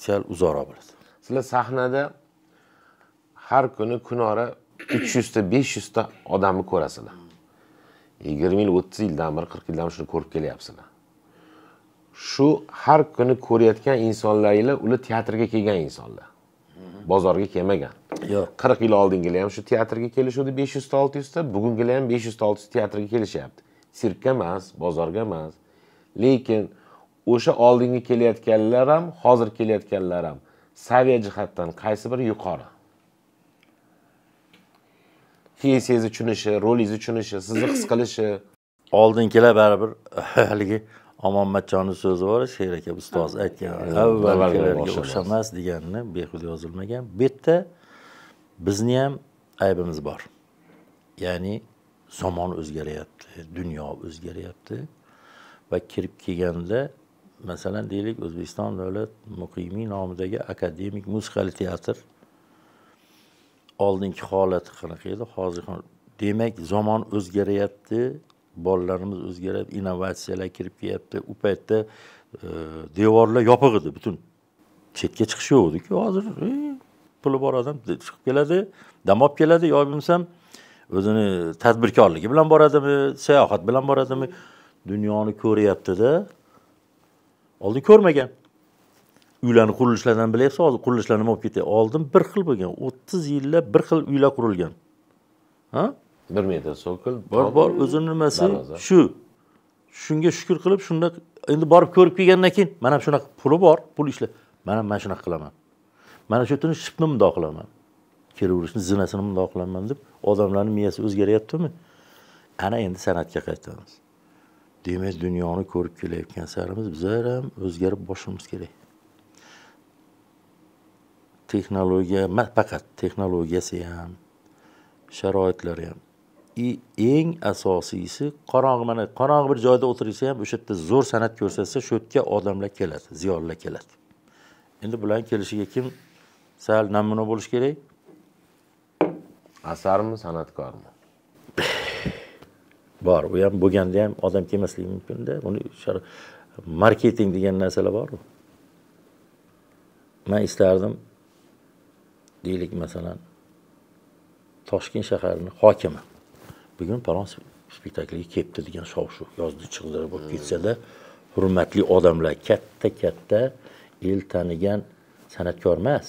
sal uzoqroq bo'ladi. Sizlar sahnada har kuni kunora 300 ta, 500 ta odamni ko'rasizlar. 20 yil, 30 yildan beri, 40 yildan shuni ko'rib kelyapsizlar. Shu har kuni ko'rayotgan insonlarlar, ular teatrga kelgan insonlar. Bozorga kelmagan. Yo'q. 40 yil oldingilar ham shu teatrga kelishuvdi 500 ta, 600 ta, bugungilar ham 500 ta, 600 ta teatrga kelishyapti. Sirkka emas, bozorga emas. Lekin o'sha oldingi kelayotganlar ham, hozir kelayotganlar ham saviya jihatdan qaysi biri yuqori? Hissiyangizni tushunishi, rolingizni tushunishi, sizni his qilishi. Oldingilar baribir haligi Omonmatjonning so'zi bor, Sher aka ustoz aytgan, avvalgilarga o'xshamas deganini behuda yozilmagan. Bu yerda bizni ham aybimiz bor. Ya'ni zamon o'zgaryapti, dunyo o'zgaryapti va kirib kelganda, masalan, deylik, O'zbekiston davlat muqimiy nomidagi akademik musiqali teatr oldingi holati qanaqa edi, hozir demak, zamon o'zgaryapti. Bolalarimiz o'zgarib, innovatsiyalar kirib kelyapti. U paytda devorlar yopiq edi, butun. Chetga chiqish yo'q edi-ku. Hozir puli bor odam chiqib keladi, dam olib keladi, yo bo'lmasam o'zini tadbirkorligi bilan boradimi, sayohat bilan boradimi, dunyoni ko'ryapti-da. Oldin ko'rmagan. Uylarni qurilishlaridan bilyapsiz, hozir qurilishlar nima bo'lib ketdi? Oldin bir xil bo'lgan, 30 yillar bir xil uylar qurilgan. Ha? 1 metr sokol bor o'zini nimasi shu. Shunga shukr qilib, shunda endi borib ko'rib kelgandan keyin, mana shunaqa puli bor, pul ishlar. Men shunaqa qilaman. Mana shu yerni shipni bundoq qilaman. Kelaverishni zinasini bundoq qilaman deb odamlarning miyasi o'zgaryaptimi? Ana endi san'atga qaytamiz. Demak, dunyoni ko'rib kelayotgan sarimiz bizlar ham o'zgarib boshimiz kerak. Texnologiya, faqat texnologiyasi ham, sharoitlari ham. eng asosiysi qorong'i, mana qorong'i bir joyda o'tirsa ham o'sha yerda zo'r san'at ko'rsatsa, shu yerga odamlar keladi, ziyolilar keladi. Endi bularning kelishiga kim sal namuna bo'lish kerak? Asarmi, san'atkormi? Bor, u ham bo'lganda ham odam kelmasligi mumkin-da. Uni marketing degan narsalar bor. Men istardim, deylik masalan, Toshkent shaharining hokimi bugun palon spektaklga kelibdi degan shov-shuv yozdi chiqdirib bo'lib ketsa-da, hurmatli odamlar, katta el tanigan san'atkor emas.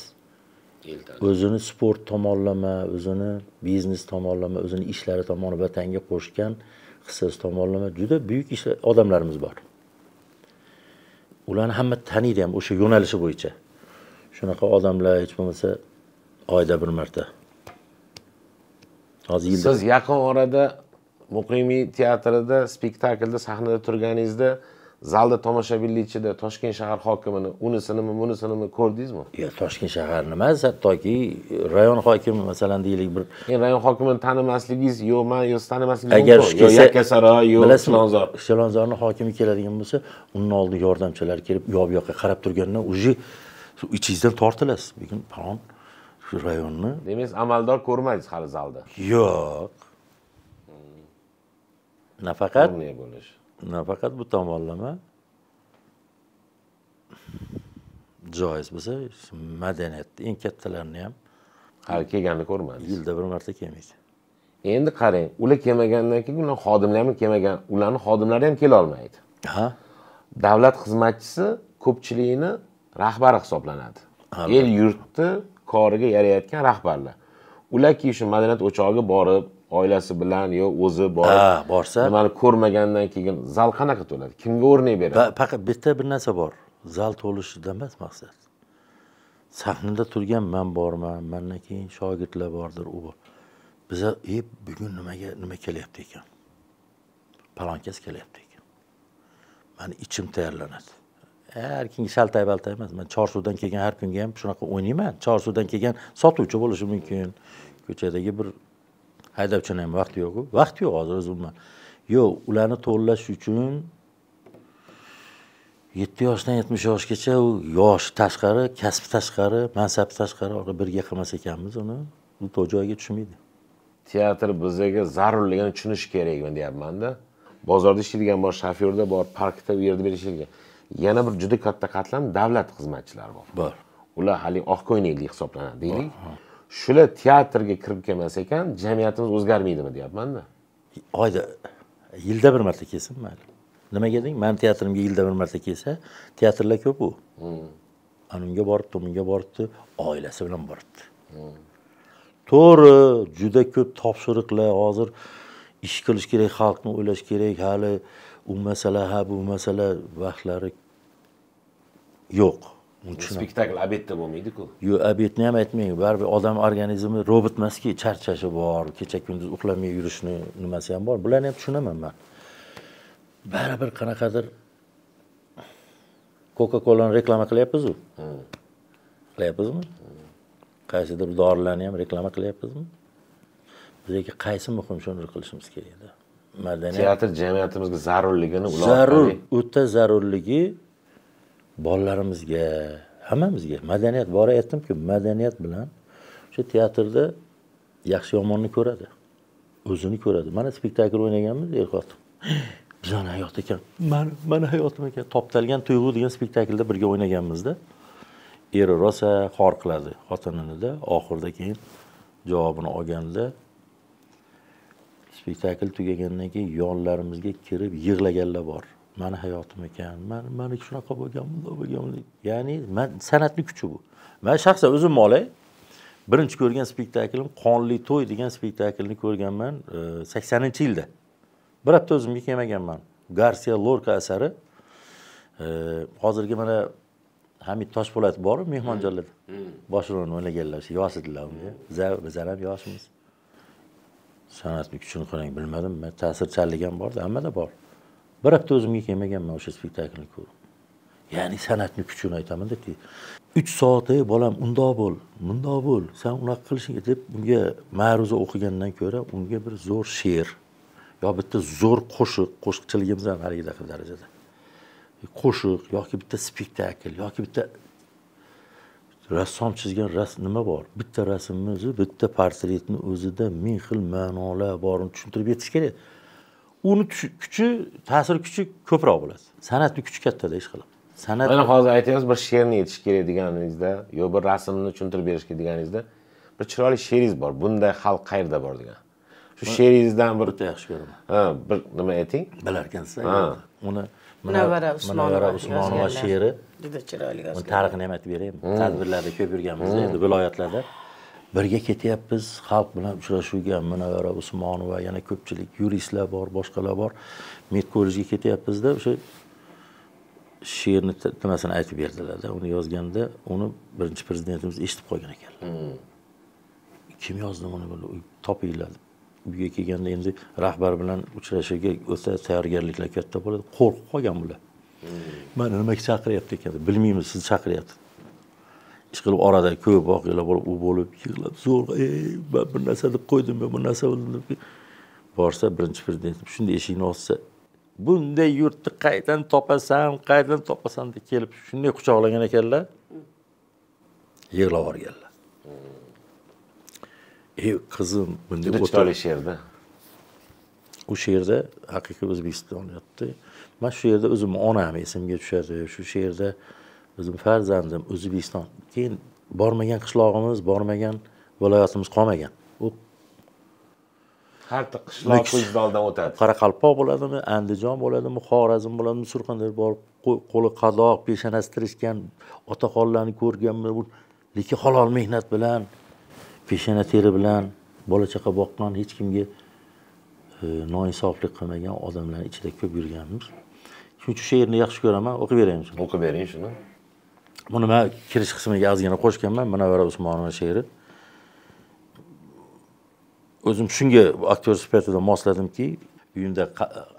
O'zini sport tomonlama, o'zini biznes tomonlama, o'zini ishlari tomoni vatanga qo'shgan hissasi tomonlama juda buyuk odamlarimiz bor. Ularni hamma taniydi ham o'sha yo'nalishi bo'yicha. Shunaqa odamlar hech bo'lmasa oyda bir marta. Siz yaqin orada Muqimiy teatrida spektaklda sahnada turganingizda zalda tomoshabinlik ichida Toshkent shahar hokimini unisinimi, bunisinimi ko'rdingizmi? Yo'q, Toshkent shahar nima, hattoki rayon hokimi masalan deylik bir rayon hokimini tanimasligingiz yo'q, men siz tanimasligingiz mumkin. Yo Yakkasaroy, yo Chilonzor. Chilonzorning hokimi keladigan bo'lsa, undan oldin yordamchilar kelib, bu yoqqa qarab turgandan o'zi ichingizdan tortilasiz. Bugun palon shu rayonni. Demak, amaldor ko'rmaysiz hali zalda. Yo'q. Nafaqat bu tomonlama joiz bo'lsa, madaniyatni eng kattalarini ham hali kelganini ko'rmadingiz. Yilda bir marta kelmaydi. Endi qarang, ular kelmagandan keyin ular xodimlar ham kelmagan, ularning xodimlari ham kela olmaydi. Ha? Davlat xizmatchisi ko'pchiligini rahbari hisoblanadi. El yurtni koriga yarayotgan rahbarlar. Ularki shu madaniyat o'chog'iga borib, oilasi bilan yo o'zi borsa, nimani ko'rmagandan keyin zal qanaqa to'ladi? Kimga o'rnak beradi? Faqat bitta bir narsa bor. Zal to'lishidan emas maqsad. Sahnada turgan men borman, mendan keyin shogirdlar bordir, u bor. Biz bugun nima kelyapti ekan? Palonkas kelyapti ekan. Meni ichim tayyorlanadi. Har kimga shaltay-baltay emas. Men Chorsuvdan kelgan har kunga ham shunaqa o'ynayman. Chorsuvdan kelgan sotuvchi bo'lishi mumkin. Ko'chadagi bir haydovchini ham vaqti yo'q-ku. Vaqti yo'q hozir o'zimman. Yo'q, ularni to'llash uchun 7 yoshdan 70 yoshgacha u yosh tashqari, kasb tashqari, mansabi tashqari birga qilmas ekanmiz uni. U to joyga tushmaydi. Teatr bizga zarurligini tushunish kerakmi deyapman-da. Bozorda ishlaydigan bor, shofyorda bor, parkda u yerda berishilgan. Yana bir juda katta qatlam davlat xizmatchilari bor. Bor. Ular hali oq ko'ynaklik hisoblanadi, deylik. Shular teatrga kirib kelmas ekan, jamiyatimiz o'zgarmaydimi deyapman-da. Oyda yilda bir marta kelsin, mayli. Nimaga deng? Men teatrimga yilda bir marta kelsa, teatrlar ko'p u. Anunga boribdi, bunga boribdi, oilasi bilan boribdi. To'g'ri, juda ko'p topshiriqlar, hozir ish qilish kerak, xalqni o'ylash kerak, hali u masala, bu masala vaqtlari yo'q. Spektakl obedda bo'lmaydi-ku. Yo'q, obedni ham aytmang. Baribir odam organizmi robot emaski, charchashi bor, kecha kunduz uxlamay yurishni nimasi ham bor. Bularni ham tushunaman men. Baribir qanaqadir Coca-Cola'ni reklama qilyapmiz-ku. Qilyapmizmi? Qaysidir dorilarni ham reklama qilyapmizmi? Bizga qaysi muhim shuni qilishimiz kerak-da. Madaniyat teatr jamiyatimizga zarurligini zarur, o'ta zarurligi bolalarimizga, hammamizga madaniyat bor aytdim-ku, madaniyat bilan o'sha teatrda yaxshi yomonni ko'radi. O'zini ko'radi. Mana spektakl o'ynaganmiz, er-xotin. Bizning hayot ekan. Mana hayotim ekan. Toptalgan tuyg'u degan spektaklda birga o'ynaganmizda. Eri rosa xor qiladi xotinini-da, oxirida keyin javobini olganda spektakl tugagandan keyin yonlarimizga kirib yig'laganlar bor. Mani hayotim ekan, mani shunaqa bo'lgan, bunday bo'lgan. Ya'ni san'atning kuchi bu. Men shaxsan o'zimni olay. Birinchi ko'rgan spektaklim Qonli to'y degan spektaklni ko'rganman 80-yilda. Bir hafta o'zimga kelmaganman. Garcia Lorca asari. Hozirgi mana Hamid Toshpo'lat bor, mehmonjonlarda. Bosh rolni o'ynaganlar, yosh edilar unga. Biz ham yoshmiz. San'atning kuchini qarang, bilmadim. Men ta'sirchanligim bor, hammada bor. Bir hafta o'zimga kelmaganman o'sha spektaklni ko'rib. Ya'ni san'atning kuchini aytaman-ki. 3 soat bolam undoq bo'l, sen unaqa qilishing deb unga ma'ruza o'qigandan ko'ra unga bir zo'r she'r yo bitta zo'r qo'shiqchiligimiz ham haligidaqa darajada. Qo'shiq yoki bitta spektakl yoki bitta rassom chizgan nima bor? Bitta rasmni o'zi, bitta portretni o'zida ming xil ma'nolar borini tushuntirib yetish kerak. Uni kuchi, ta'sir kuchi ko'proq bo'ladi. San'atning kuchi kattada ish qiladi. San'at mana hozir aytayapsiz bir she'rni yetish kerak deganingizda, yo bir rasmni tushuntirib berish kerak deganingizda, bir chiroyli she'ringiz bor. Bunday xalq qayerda bor degan. Shu she'ringizdan bir o'ta yaxshi ko'raman. bir nima ayting? Bilar ekansiz. Uni Munavvara Usmonova she'ri. Juda chiroyli yozgan. Tarixini ham aytib beraymi? Tadbirlarda ko'p yurganmiz, endi viloyatlarda birga ketyapmiz, xalq bilan uchrashuvga. Munavvara Usmonova, yana ko'pchilik yuristlar bor, boshqalar bor. Med kollejga ketyapmizda o'sha she'rni nimasini aytib berdilar-da. Uni yozganda uni birinchi prezidentimiz eshitib qolgan ekanlar. Kim yozdi buni? Topinglar. Uyga kelganda endi rahbar bilan uchrashuvga o'ta tayyorgarliklar katta bo'ladi. Qo'rqib qolgan bular. Mana nimaga chaqiryapti ekan? Bilmaymiz, sizni chaqiryapti. Ish qilib orada ko'p voqealar bo'lib, u bo'lib yig'lab, zo'rg'a, men bir narsa deb qo'ydim, men bu narsa bo'ldim deb. Borsa birinchi prezidentim shunday eshikni ochsa, bunday yurtni qaydan topasan deb kelib shunday quchoqlagan ekanlar. Yig'lab o'rganlar. Qizim, bunday o'tali she'rda. U she'rda haqiqiy O'zbekiston yotdi. Men shu yerda o'zimning onam esimga tushadi. Shu she'rda o'zim farzandim O'zbekiston. Keyin bormagan qishlog'imiz, bormagan viloyatimiz qolmagan. U har qishloq ko'z oldidan o'tadi. Qoraqalpoq bo'ladimi, Andijon bo'ladimi, Xorazm bo'ladimi, Surxondaryo borib qo'li qadoq, peshonasi tirishgan otaxonlarni ko'rganman. Lekin halol mehnat bilan, peshona teri bilan bola chaqa boqqan, hech kimga noinsoflik qilmagan odamlar ichida ko'p yurganmiz. Shuning uchun she'rni yaxshi ko'raman, o'qib beraymi shuni? O'qib bering shuni. Buni men kirish qismiga ozgina qo'shganman, Munavvara Usmonova she'ri. O'zim shunga aktyor sifatida mosladimki, uyimda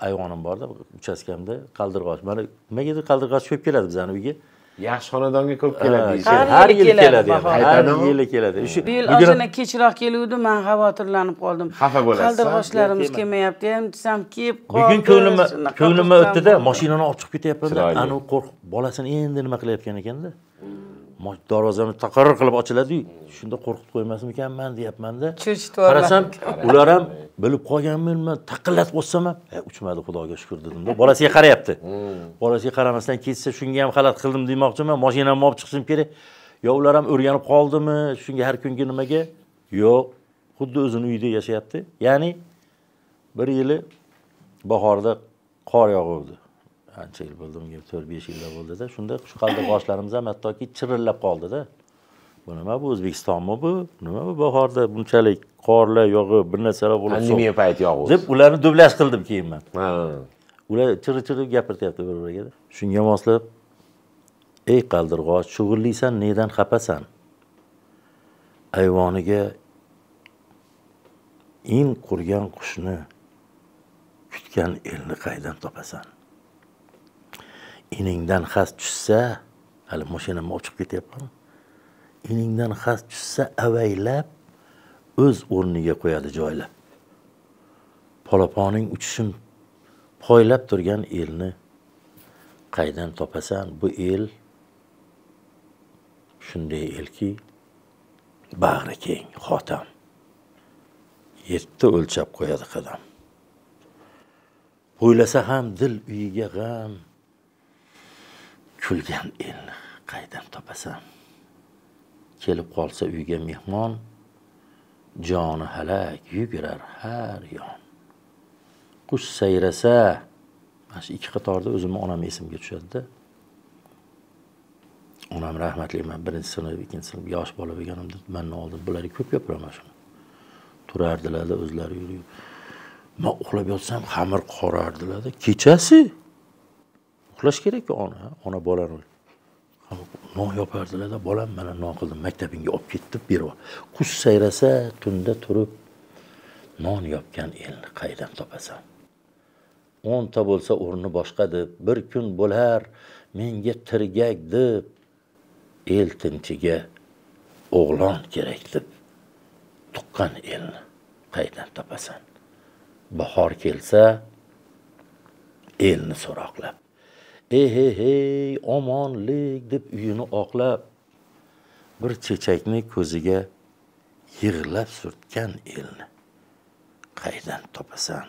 ayvonim borda, uchastkamda qaldirg'och. Mana nimaga qaldirg'och ko'p keladi bizning uyga? Yaxshi xonadonga ko'p keladi. Har yil keladi. Har yil keladi. Bu yil ozgina kechroq keluvdi, men xavotirlanib qoldim. Xafa bo'lasiz. Qaldirg'ochlarimiz kelmayapti, ham desam kelib qoldi. Bugun ko'nglimga o'tdi-da, mashinani olib chiqib ketyapman-da, ani qo'rqib bolasini endi nima qilayotgan ekanda. Darvozani taqarrur qilib ochiladi-yu, shunda qo'rqitib qo'ymasmikanman deyapman-da. Qarasam, ular ham bilib qolganman, taqillatib o'tsam ham, uchmadi, Xudoga shukr dedim-da. Bolasiga qarayapti. Bolasiga qaramasdan ketsa, shunga ham xalat qildim demoqchiman, mashinamni olib chiqishim kerak. Yo ular ham o'rganib qoldimi, shunga har kungi nimaga? Yo'q, xuddi o'zini uyida yashayapti. Ya'ni bir yili bahorda qor yog'uvdi. Ancha yil bo'ldi, unga 4-5 yillar bo'ldi-da. Shunda shu qaldirg'ochlarimiz ham hattoki chirillab qoldi-da. Bu nima bu, O'zbekistonmi bu? Nima bu bahorda bunchalik qorlar yog'ib, bir narsalar bo'lib pandemiya payti yog'ib deb ularni dublyaj qildim keyin men. Ular chiri-chiri gapirtyapti bir-biriga. Shunga moslab, ey qaldirg'och, shug'ullaysan, nedan xafasan? Ayvoniga in qurgan qushni kutgan elni qaydan topasan? Iningdan xas tushsa, hali mashinamni ochib ketyapman. Iningdan xas tushsa, avaylab o'z o'rniga qo'yadi joylab. Polaponing uchishim poylab turgan elni qaydan topasan? Bu el shunday elki, bag'ri keng, xotam. 7 o'lchab qo'yadi qadam. O'ylasa ham dil uyiga g'am, kulgan elni qaydan topasan? Kelib qolsa uyga mehmon, joni halak yugurar har yon. Qush sayrasa, mana shu 2 qatorda o'zimni onam esimga tushadi-da. Onam rahmatli, men 1-sinf, 2-sinf yosh bola bo'lganimda mendan oldin bularga ko'p gapiraman shuni. Turardilar-da, o'zlari yurib. Men uxlab yotsam, xamir qorardilar-da. Kechasi uxlash kerak-ku ona bolani. Non yopardilar-da, bolam mana non qildim, maktabingga olib ketib berib. Qush sayrasa, tunda turib non yopgan elni qaydan topasan? 10 ta bo'lsa o'rni boshqa deb, bir kun bo'lar menga tirgak deb, el tinchiga o'g'lon kerak deb tuqqan elni qaydan topasan? Bahor kelsa elni so'roqlab, hey omonlik deb uyini oqlab, bir chechakni ko'ziga yig'lab surtgan elni qaydan topasan?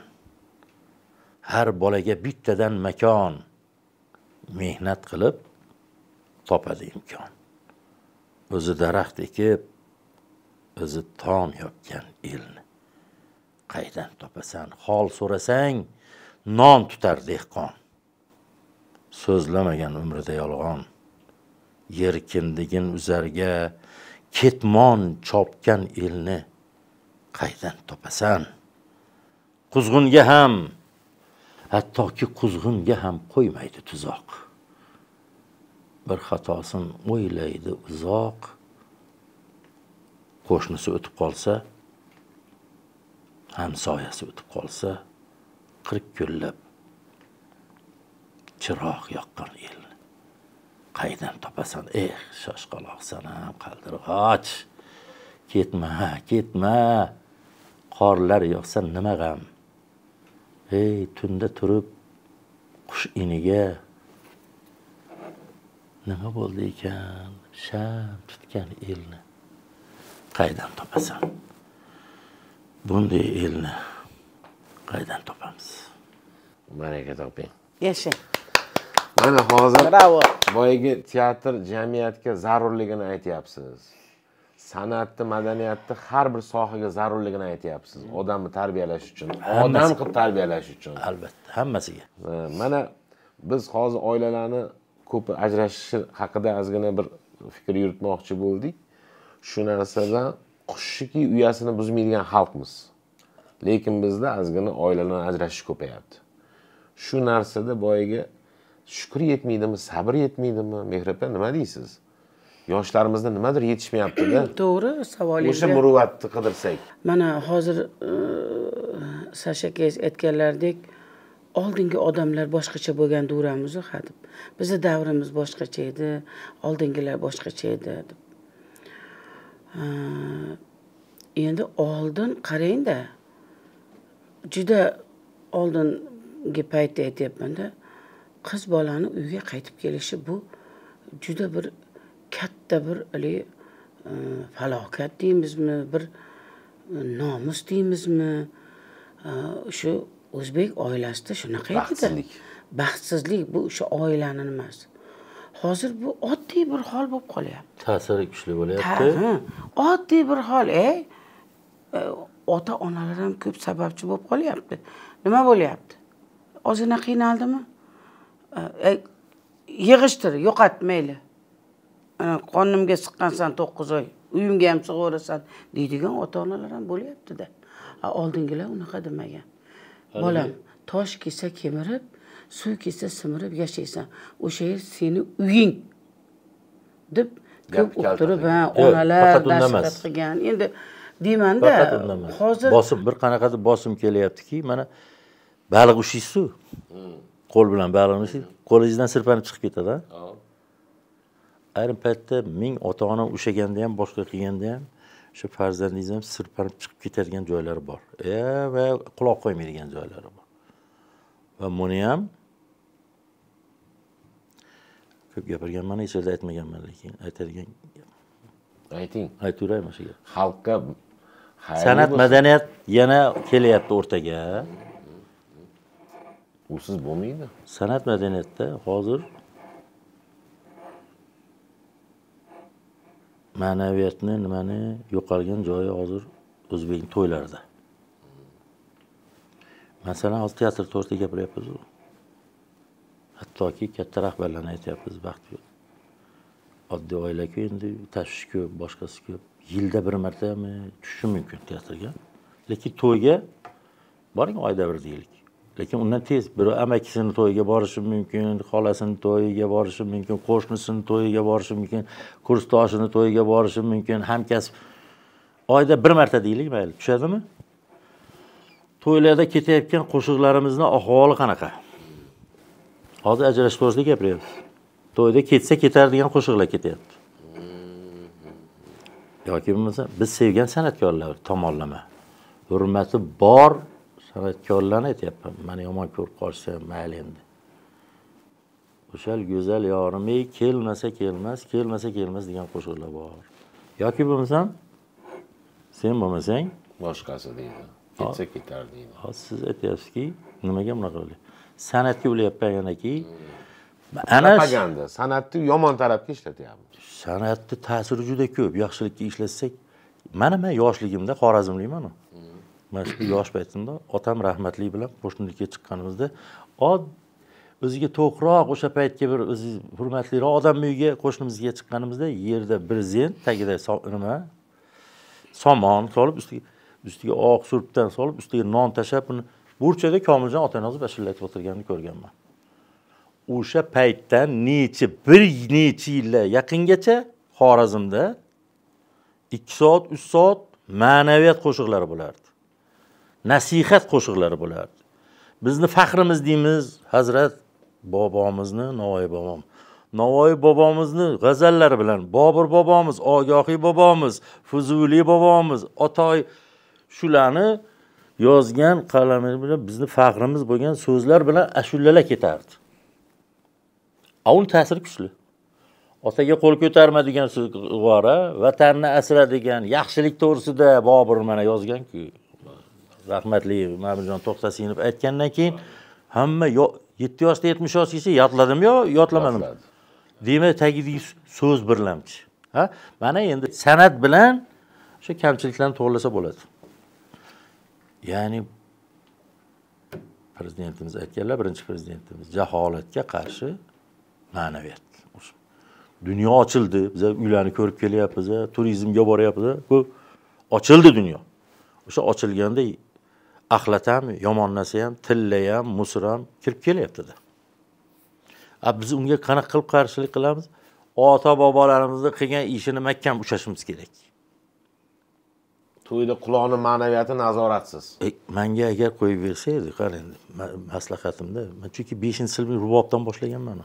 Har bolaga bittadan makon, mehnat qilib topadi imkon. O'zi daraxt ekib, o'zi tom yopgan elni qaydan topasan? Hol so'rasang, non tutar dehqon. So'zlamagan umrida yolg'on, yer kindigin uzarga ketmon chopgan elni qaydan topasan? Quzg'unga ham, hattoki quzg'unga ham qo'ymaydi tuzoq. Bir xatosin o'ylaydi uzoq. Qo'shnisi o'tib qolsa, hamsoyasi o'tib qolsa, 40 kunlab chiroq yoqqan elni qaydan topasan? Shoshqaloq sanam qaldirg'och, ketma, qorlar yog'sa nima g'am? Tunda turib qush iniga nima bo'ldi ekan? Sham tutgan elni qaydan topasan? Bunday elni qaydan topamiz? Baraka toping. Yashang. Mana hozir Bravo. boyagi teatr jamiyatga zarurligini aytyapsiz. San'atni, madaniyatni har bir sohaga zarurligini aytyapsiz. Odamni tarbiyalash uchun, odam qilib tarbiyalash uchun. Albatta, hammasiga. Mana biz hozir oilalarni ko'pi ajrashishi haqida ozgina bir fikr yuritmoqchi bo'ldik. Shu narsadan qushiki uyasini buzmaydigan xalqmiz. Lekin bizda ozgina oilalar ajrashish ko'payapti. Shu narsada boyagi shukr yetmaydimi, sabr yetmaydimi? Mehrobda nima deysiz? Yoshlarimizda nimadir yetishmayapti-da. To'g'ri, savolingizga. O'sha muruvvatni qidirsak. Mana hozir Sasha Keys aytganlaridek, oldingi odamlar boshqacha bo'lgan davramiz hadeb. Bizning davrimiz boshqacha edi, oldingilar boshqacha edi deb. Endi oldin qarang-da. Juda oldingi paytda aytyapman-da, qiz bolani uyga qaytib kelishi bu juda bir katta bir falokat deymizmi, bir nomus deymizmi? Shu o'zbek oilasida shunaqa edi. Baxtsizlik bu o'sha oilaning nimasi. Hozir bu oddiy bir hol bo'lib qolyapti. Ta'siri kuchli bo'lyapti. Oddiy bir hol, ota-onalar ham ko'p sababchi bo'lib qolyapti. Nima bo'lyapti? Ozgina qiynaldimi? Yig'ishtir, yo'qot mayli. Qonimga siqqansan 9 oy, uyimga ham sig'averasan deydigan ota-onalar ham bo'lyapti-da. Oldingilar unaqa demagan. Bolam, tosh kelsa kemirib, suv kelsa simirib yashaysan. O'sha yer seni uying deb ko'p o'tirib, onalar nasihat qilgan. Endi deyman-da, hozir bosim bir qanaqadir bosim kelyaptiki, mana baliq ushiysiz-ku. Qo'l bilan baliqni ushiysiz, qo'lingizdan sirpanib chiqib ketadi. Ayrim paytda ming ota-ona ushaganda ham, boshqa qilganda ham shu farzandingiz ham sirpanib chiqib ketadigan joylari bor. Va quloq qo'ymaydigan joylari bor. Va buni ham ko'p gapirganman, hech yerda aytmaganman, lekin aytadigan ayting. Aytaverayman shu gap. Xalqqa san'at, madaniyat yana kelyapti o'rtaga. Usiz bo'lmaydi. San'at madaniyatda hozir ma'naviyatni nimani yo'qolgan joyi hozir o'zbek to'ylarida. Masalan, hozir teatr to'g'risida gapiryapmiz. Hattoki katta rahbarlarni aytyapmiz, vaqt yo'q. Oddiy oila-ku endi tashvish ko'p, boshqasi ko'p. Yilda bir martami tushishi mumkin teatrga. Lekin to'yga boring oyda bir deylik. Lekin undan tez bir amakisini to'yiga borishi mumkin, xolasini to'yiga borishi mumkin, qo'shnisini to'yiga borishi mumkin, kursdoshini to'yiga borishi mumkin, hamkasb oyda bir marta deylik, mayli, tushadimi? To'ylarda ketayotgan qo'shiqlarimizning ahvoli qanaqa? Hozir ajrashish to'g'risida gapiryapmiz. to'yda ketsa ketar degan qo'shiqlar ketyapti. Yoki bo'lmasa biz sevgan san'atkorlar tomonlama hurmati bor san'atkorlarni aytyapman. Meni yomon ko'rib qolsa mayli endi. O'shal go'zal yorim kelmasa kelmas degan qo'shiqlar bor. Yoki bo'lmasam sen bo'lmasang boshqasi deydi. Ketsa ketar deydi. Hozir siz aytyapsizki, nimaga bunaqa bo'lyapti? San'atga bo'lyapman yanaki. Ana Propaganda, san'atni yomon tarafga ishlatyapmiz. San'atni ta'siri juda ko'p. Yaxshilikka ishlatsak, men yoshligimda Xorazmliman. Mana shu yosh paytimda otam rahmatli bilan qo'shnilikka chiqqanimizda o'ziga to'qroq o'sha paytga bir o'zi hurmatliroq odam uyiga qo'shnimizga chiqqanimizda yerda bir zen tagida nima somon solib ustiga oq surpdan solib ustiga non tashab uni burchada Komiljon Otanozov ashullatib o'tirganini ko'rganman. O'sha paytdan bir necha yillar yaqingacha Xorazmda 2 soat, 3 soat ma'naviyat qo'shiqlari bo'lardi. Nasihat qo'shiqlari bo'lardi. Bizni faxrimiz deymiz, Hazrat bobomizni, Navoiy bobomizni g'azallari bilan Bobur bobomiz, Ogohiy bobomiz, Fuzuli bobomiz, Otoy shularni yozgan qalami bilan bizni faxrimiz bo'lgan so'zlar bilan ashulalar ketardi. Uni ta'siri kuchli. Otaga qo'l ko'tarma degan so'z bor, vatanni asra degan, yaxshilik to'g'risida Bobur mana yozgan-ku. Rahmatli Ma'murjon To'xtasinov aytgandan keyin hamma 7 yoshda 70 yoshgacha yodladimmi yo yodlamadim. Demak, tagidagi so'z birlamchi. Ha? Mana endi san'at bilan o'sha kamchiliklarni to'g'rilasa bo'ladi. Ya'ni prezidentimiz aytganlar, birinchi prezidentimiz jaholatga qarshi ma'naviyat. Dunyo ochildi, biz uylarni ko'rib kelyapmiz, turizmga boryapmiz, ko'p ochildi dunyo. O'sha ochilganda axlat ham, yomon narsa ham, tilla ham, musir ham kirib kelyapti-da. Biz unga qanaqa qilib qarshilik qilamiz? Ota bobolarimizni qilgan ishini mahkam ushlashimiz kerak. To'yda quloqni ma'naviyati nazoratsiz. Menga agar qo'yib bersa edi, qarang, maslahatimda, men chunki 5-sinfni rubobdan boshlaganman.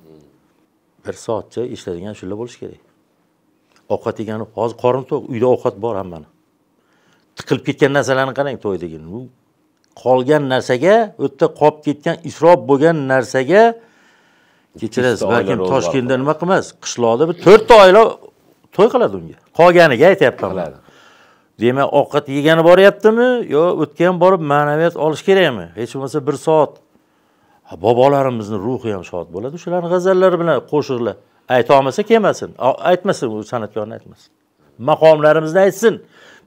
1 soatcha ishlaydigan shular bo'lish kerak. Ovqat yegani, hozir qorin to'q, uyda ovqat bor hammani. Tiqilib ketgan narsalarni qarang to'ydagi. Bu qolgan narsaga, o'tda qolib ketgan, isrof bo'lgan narsaga kechirasiz. Balkim Toshkentda nima qilmas, qishloqda bir 4 ta oila to'y qiladi unga. Qolganiga aytayapman. Demak, ovqat yegani boryaptimi yo o'tgan borib ma'naviyat olish kerakmi? Hech bo'lmasa 1 soat bobolarimizni ruhi ham shod bo'ladi. Shularning g'azallari bilan qo'shiqlar ayta olmasa kelmasin. Aytmasin, u san'atkorni aytmasin. Maqomlarimizni aytsin.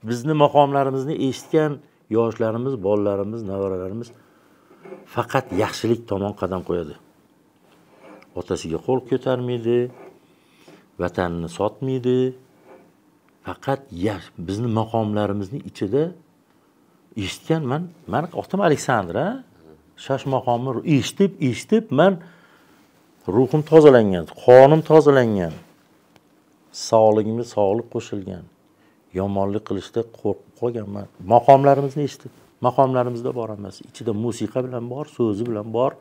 Bizni maqomlarimizni eshitgan yoshlarimiz, bolalarimiz, nevaralarimiz faqat yaxshilik tomon qadam qo'yadi. Otasiga qo'l ko'tarmaydi, vatanini sotmaydi. Faqat bizni maqomlarimizni ichida eshitgan men otam Aleksandra Shash maqomini eshitib men ruhim tozalangan, qonim tozalangan. Sog'ligimga sog'lik qo'shilgan. Yomonlik qilishda qo'rqib qolganman. Maqomlarimizni eshitib, maqomlarimizda bor emas. Ichida musiqa bilan bor, so'zi bilan bor.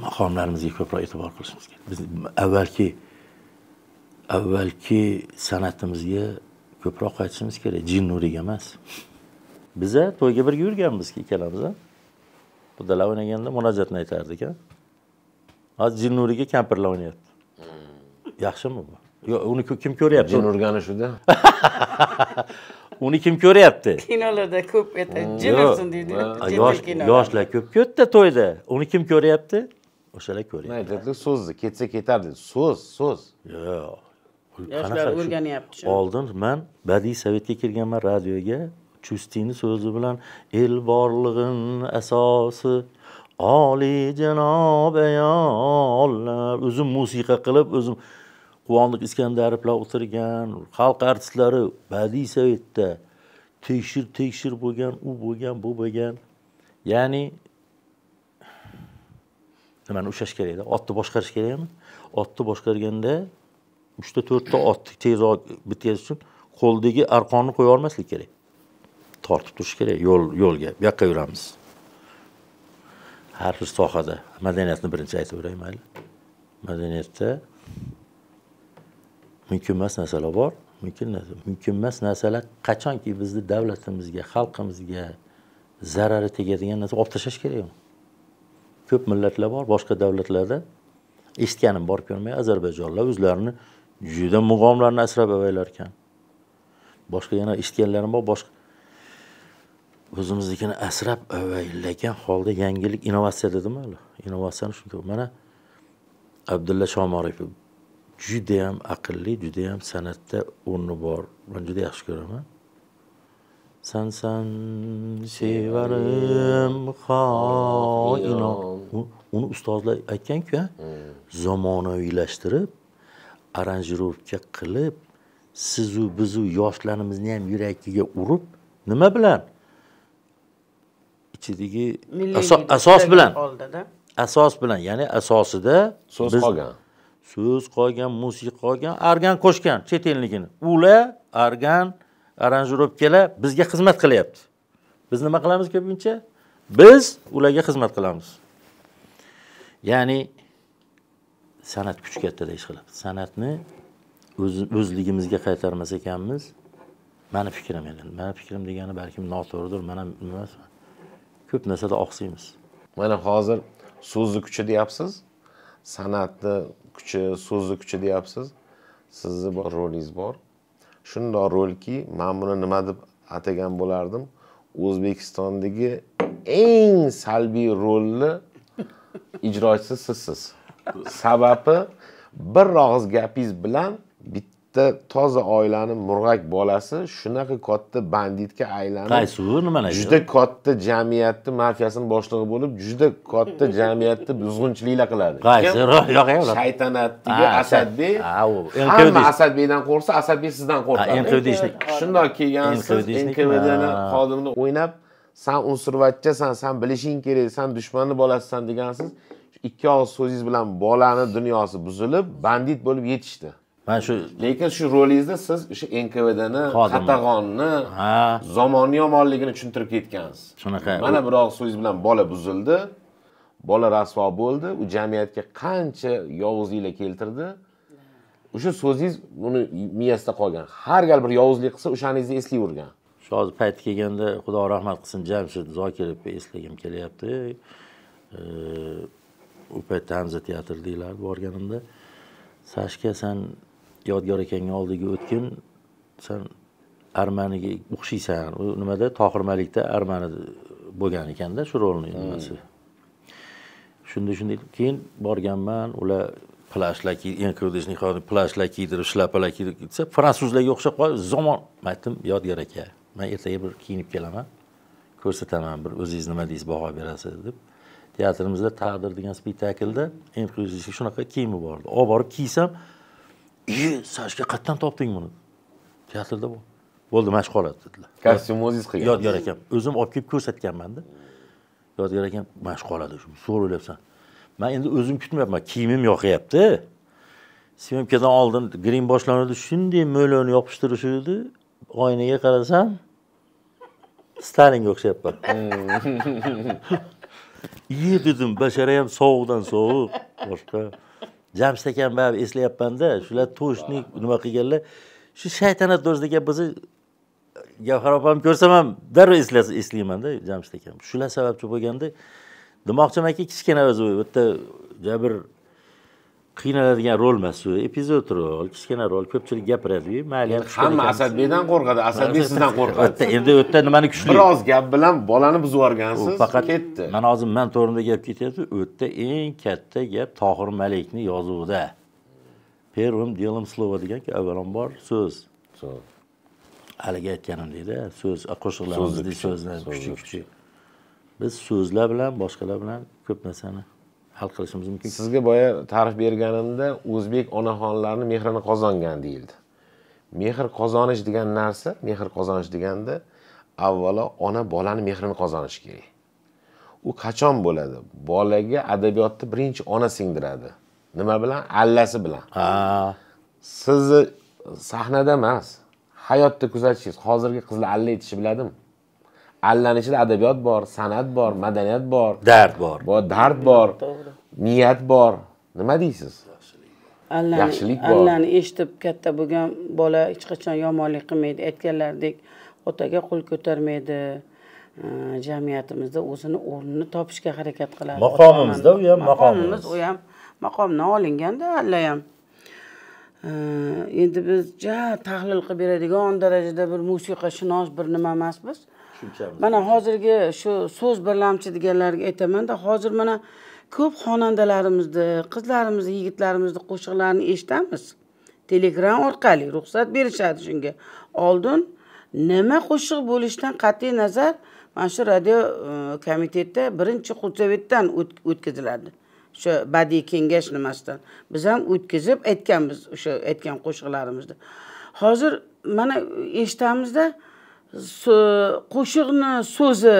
Maqomlarimizga ko'proq e'tibor qilishimiz kerak. Biz avvalki san'atimizga ko'proq qaytishimiz kerak, Jinnuriga emas. Biz to'yga birga yurganmiz ikkalamiz. Xudolar o'ynaganda munojatni aytardik-a. Hozir Jinnuriga kampirlar o'ynayapti. Yaxshimi bu? Yo, uni kim ko'ryapti? Jin urgani shuda. Uni kim ko'ryapti? Kinolarda ko'p jin ursin deydi. Yoshlar ko'p ko'tda to'yda. Uni kim ko'ryapti? O'shalar ko'ryapti. Aytadi so'zni, ketsa ketar dedi. So'z. Yo'q. Yoshlar o'rganyapti. Oldin men badiiy sovetga kirganman radioga. Chustini so'zi bilan el borlig'in asosi oliy janob ayollar, o'zim musiqa qilib, o'zim Quvondiq Iskandarovlar o'tirgan, xalq artistlari badiiy sovetda tekshir bo'lgan, u bo'lgan, bu bo'lgan. Ya'ni nimani ushlash kerak-da? Otni boshqarish kerakmi? Otni boshqarganda 3 ta 4 ta otni tezroq bitkazish uchun qo'ldagi arqonni qo'ya olmaslik kerak. Tortib turish kerak yo'lga. Bu yoqqa yuramiz. Har bir sohada madaniyatni birinchi aytib o'ray mayli. Madaniyatda mumkin emas narsalar bor. Mumkin emas narsalar qachonki bizni davlatimizga, xalqimizga zarari tegadigan narsa olib tashlash kerak. Ko'p millatlar bor, boshqa davlatlarda eshitganim bor ko'rmay, Ozarbayjonlar o'zlarini juda mug'omlarni asrab avaylar ekan. Boshqa yana eshitganlarim bor, boshqa o'zimiznikini asrab avaylagan holda yangilik innovatsiya dedimi hali? Innovatsiyani shunday. Mana Abdulla Shomaripov juda ham aqlli, juda ham san'atda o'rni bor. Men juda yaxshi ko'raman. San sevarim xoino. Uni ustozlar aytgan-ku, zamonaviylashtirib, aranjirovka qilib, sizu bizu yoshlarimizni ham yuragiga urib, nima bilan? Ichidagi asos bilan, ya'ni asosida so'z qolgan. So'z qolgan, musiqa qolgan, argan qo'shgan chet elligini. Ular argan aranjirovkalar bizga xizmat qilyapti. Biz nima qilamiz ko'pincha? Biz ularga xizmat qilamiz. Ya'ni san'at kuch kattada ish qiladi. San'atni o'zligimizga qaytarmas ekanmiz. Meni fikrim edi. Meni fikrim degani balkim noto'g'ridir, mana emas. Ko'p narsada oqsaymiz. Mana hozir so'zli kuchi deyapsiz. San'atni kuchi, so'zli kuchi deyapsiz. Sizni bor rolingiz bor. Shunday rolki, men buni nima deb atagan bo'lardim? O'zbekistondagi eng salbiy rolni ijrochisi sizsiz. Sababi bir og'iz gapingiz bilan bitta toza oilaning murg'ak bolasi shunaqa katta banditga aylanib, qaysi nima deydi? Juda katta jamiyatni mafiyasining boshlig'i bo'lib, juda katta jamiyatni buzg'unchiliklar qiladi. Qaysi yo'q. Shaytanatdagi Asadbek. Hamma Asadbekdan qo'rqsa, Asadbek sizdan qo'rqadi. Shunday kelgansiz, NKVDni xodimini o'ynab, sen unsurvatchasan, sen bilishing kerak, sen dushmanning bolasisan degansiz. Ikki og'iz so'zingiz bilan bolaning dunyosi buzilib, bandit bo'lib yetishdi. Lekin shu rolingizda siz o'sha NKVDni, qatag'onni, zamonni yomonligini tushuntirib ketgansiz. Shunaqa. Mana bir og'iz so'zingiz bilan bola buzildi, bola rasvo bo'ldi, u jamiyatga qancha yovuzliklar keltirdi. O'sha so'zingiz uni miyasida qolgan. Har gal bir yovuzlik qilsa, o'shaningizni eslayvergan. Shu hozir payti kelganda Xudo rahmat qilsin, Jamshid Zokirovga eslagim kelyapti. U paytda Hamza teatr deyiladi borganimda. Sashka, sen Yodgor akangning oldiga o'tgin, sen Armaniga o'xshaysan. U nimada Tohir Malikda Armani bo'lgan ekanda shu rolni nimasi. Shunday keyin borganman, ular plashlar NKVDning xodimi plashlar kiydirib, shlapalar kiydirib ketsa, fransuzlarga o'xshab qolib, zamon aytdim, Yodgor aka, men ertaga bir kiyinib kelaman, ko'rsataman, bir o'zingiz nima deysiz, baho berasiz deb. Teatrimizda Taqdir degan spektaklda NKVDga shunaqa kiyimi bordi. Olib borib kiysam, Sashka qayerdan topding buni? Teatrda bu. Bo'ldi, mashg'ulot dedilar. Kostyum o'zingiz qilgan. Yodgor akam, o'zim olib kelib ko'rsatganman-da. Yodgor akam mashg'ulot shu. So'rayapsan. Men endi o'zim kutmayapman, kiyimim yoqyapti. Syomkadan oldin grim boshlanadi, shunday mo'loni yopishtirishdi edi. Oynaga qarasam, Stalinga o'xshayapman. Dedim, bashara ham sovuqdan sovuq, boshqa. Jamshid akam baribir eslayapman-da, shular to'shnik nima qilganlar. Shu shaytanat do'zdagi bizni Gavhar opam ko'rsam ham darrov eslayman-da Jamshid akam. Shular sababchi bo'lganda, demoqchimanki, kichkina o'zi bu yerda jabr qiynaladigan rol emas, epizod rol, kichkina rol, ko'pchilik gapiradi-yu, mayli ham hamma Asadbekdan qo'rqadi, Asadbek sizdan qo'rqadi. Endi u yerda nimani kuchli? Biroz gap bilan bolani buzib yuborgansiz, ketdi. Men hozir men to'g'rimda gap ketyapti, u yerda eng katta gap Tohir Malikning yozuvida. Первым делом слово degan-ki, avvalambor so'z. Haliga aytganim deydi, so'z, qo'shiqlarimizning so'zlar kuchi. Biz so'zlar bilan, boshqalar bilan ko'p narsani hal qilishimiz mumkin. Sizga boya ta'rif berganimda o'zbek onaxonlarining mehrini qozongan deyildi. Mehr qozonish degan narsa, mehr qozonish deganda avvalo ona bolani mehrini qozonishi kerak. U qachon bo'ladi? Bolaga adabiyotni birinchi ona singdiradi. Nima bilan? Allasi bilan. Sizni sahnada emas, hayotda kuzatishingiz, hozirgi qizlar alla aytishi biladimi? Allaning ichida adabiyot bor, san'at bor, madaniyat bor, dard bor. dard bor, niyat bor. Nima deysiz? Yaxshilik bor. Allani eshitib katta bo'lgan bola hech qachon yomonlik qilmaydi. Aytganlaridek, otaga qo'l ko'tarmaydi. Jamiyatimizda o'zini o'rnini topishga harakat qiladi. Maqomimizda u ham maqomimiz. U ham maqomdan olinganda alla ham. Endi biz tahlil qilib beradigan darajada bir musiqashunos bir nima emasmiz. Mana hozirgi shu so'z birlamchi deganlarga aytaman-da, hozir mana ko'p xonandalarimizni, qizlarimizni, yigitlarimizni qo'shiqlarini eshitamiz. Telegram orqali ruxsat berishadi shunga. Oldin nima qo'shiq bo'lishidan qat'iy nazar mana shu radio komitetda birinchi xudsavetdan o'tkaziladi. O'sha badiiy kengash nimasidan. Biz ham o'tkazib aytganmiz o'sha aytgan qo'shiqlarimizni. Hozir mana eshitamizda qo'shiqni so'zi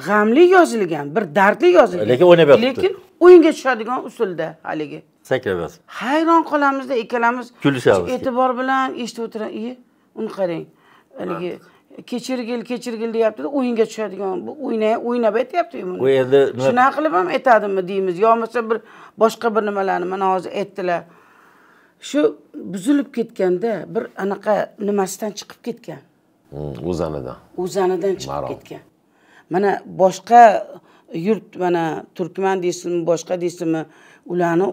g'amli yozilgan, bir dardli yozilgan. Lekin o'ynab yotibdi. Lekin o'yinga tushadigan usulda haligi. Sakrab yotibdi. Hayron qolamizda ikkalamiz Kulishamiz. e'tibor bilan eshitib o'tiramiz. Uni qarang. Haligi kechirgil deyapti-da, o'yinga tushadigan. Bu o'ynab aytyapti buni. U endi Shuna qilib ham aytadimi deymiz, yo'masa bir boshqa bir nimalarni mana hozir aytdilar. Shu buzilib ketganda bir anaqa nimasidan chiqib ketgan. O'zanidan. O'zanidan chiqib ketgan. Mana boshqa yurt, mana turkman deysizmi, boshqa deysizmi, ularni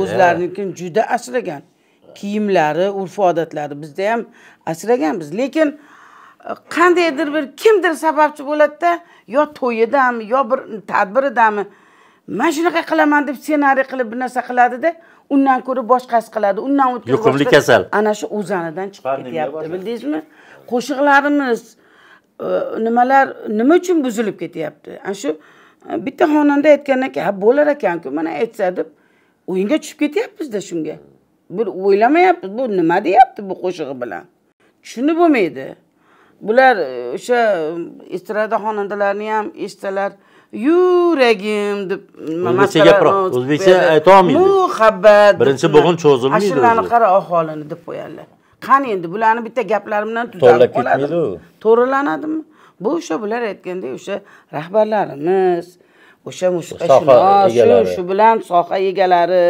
o'zlarini juda asragan. Kiyimlari, urf-odatlari bizda ham asraganmiz. Lekin qandaydir bir kimdir sababchi bo'ladi-da, yo to'yidami, yo bir tadbiridami, men shunaqa qilaman deb ssenariy qilib bir narsa qiladi-da, undan ko'ra boshqasi qiladi. Undan o'tib yuqumli kasal. Ana shu o'zanidan chiqib ketyapti, bildingizmi? Qo'shiqlarimiz nimalar nima uchun buzilib ketyapti? Ana shu bitta xonanda aytgandan keyin, ha bo'lar ekan-ku, mana aytsa deb o'yinga tushib ketyapmiz-da shunga. Bir o'ylamayapmiz, bu nima deyapti bu qo'shig'i bilan. Tushunib bo'lmaydi. Bular o'sha estrada xonandalarni ham eshitsalar, yuragim deb o'zbekcha gapirib, o'zbekcha ayta olmaydi. Muhabbat. Birinchi bo'g'in cho'zilmaydi. Ashulani qara aholini deb qo'yadilar. Qani endi bularni bitta gaplari bilan tuzalib qoladi. To'g'rilanadimi? Bu o'sha bular aytgandek, o'sha rahbarlarimiz, o'sha musiqashunos, shu bilan soha egalari,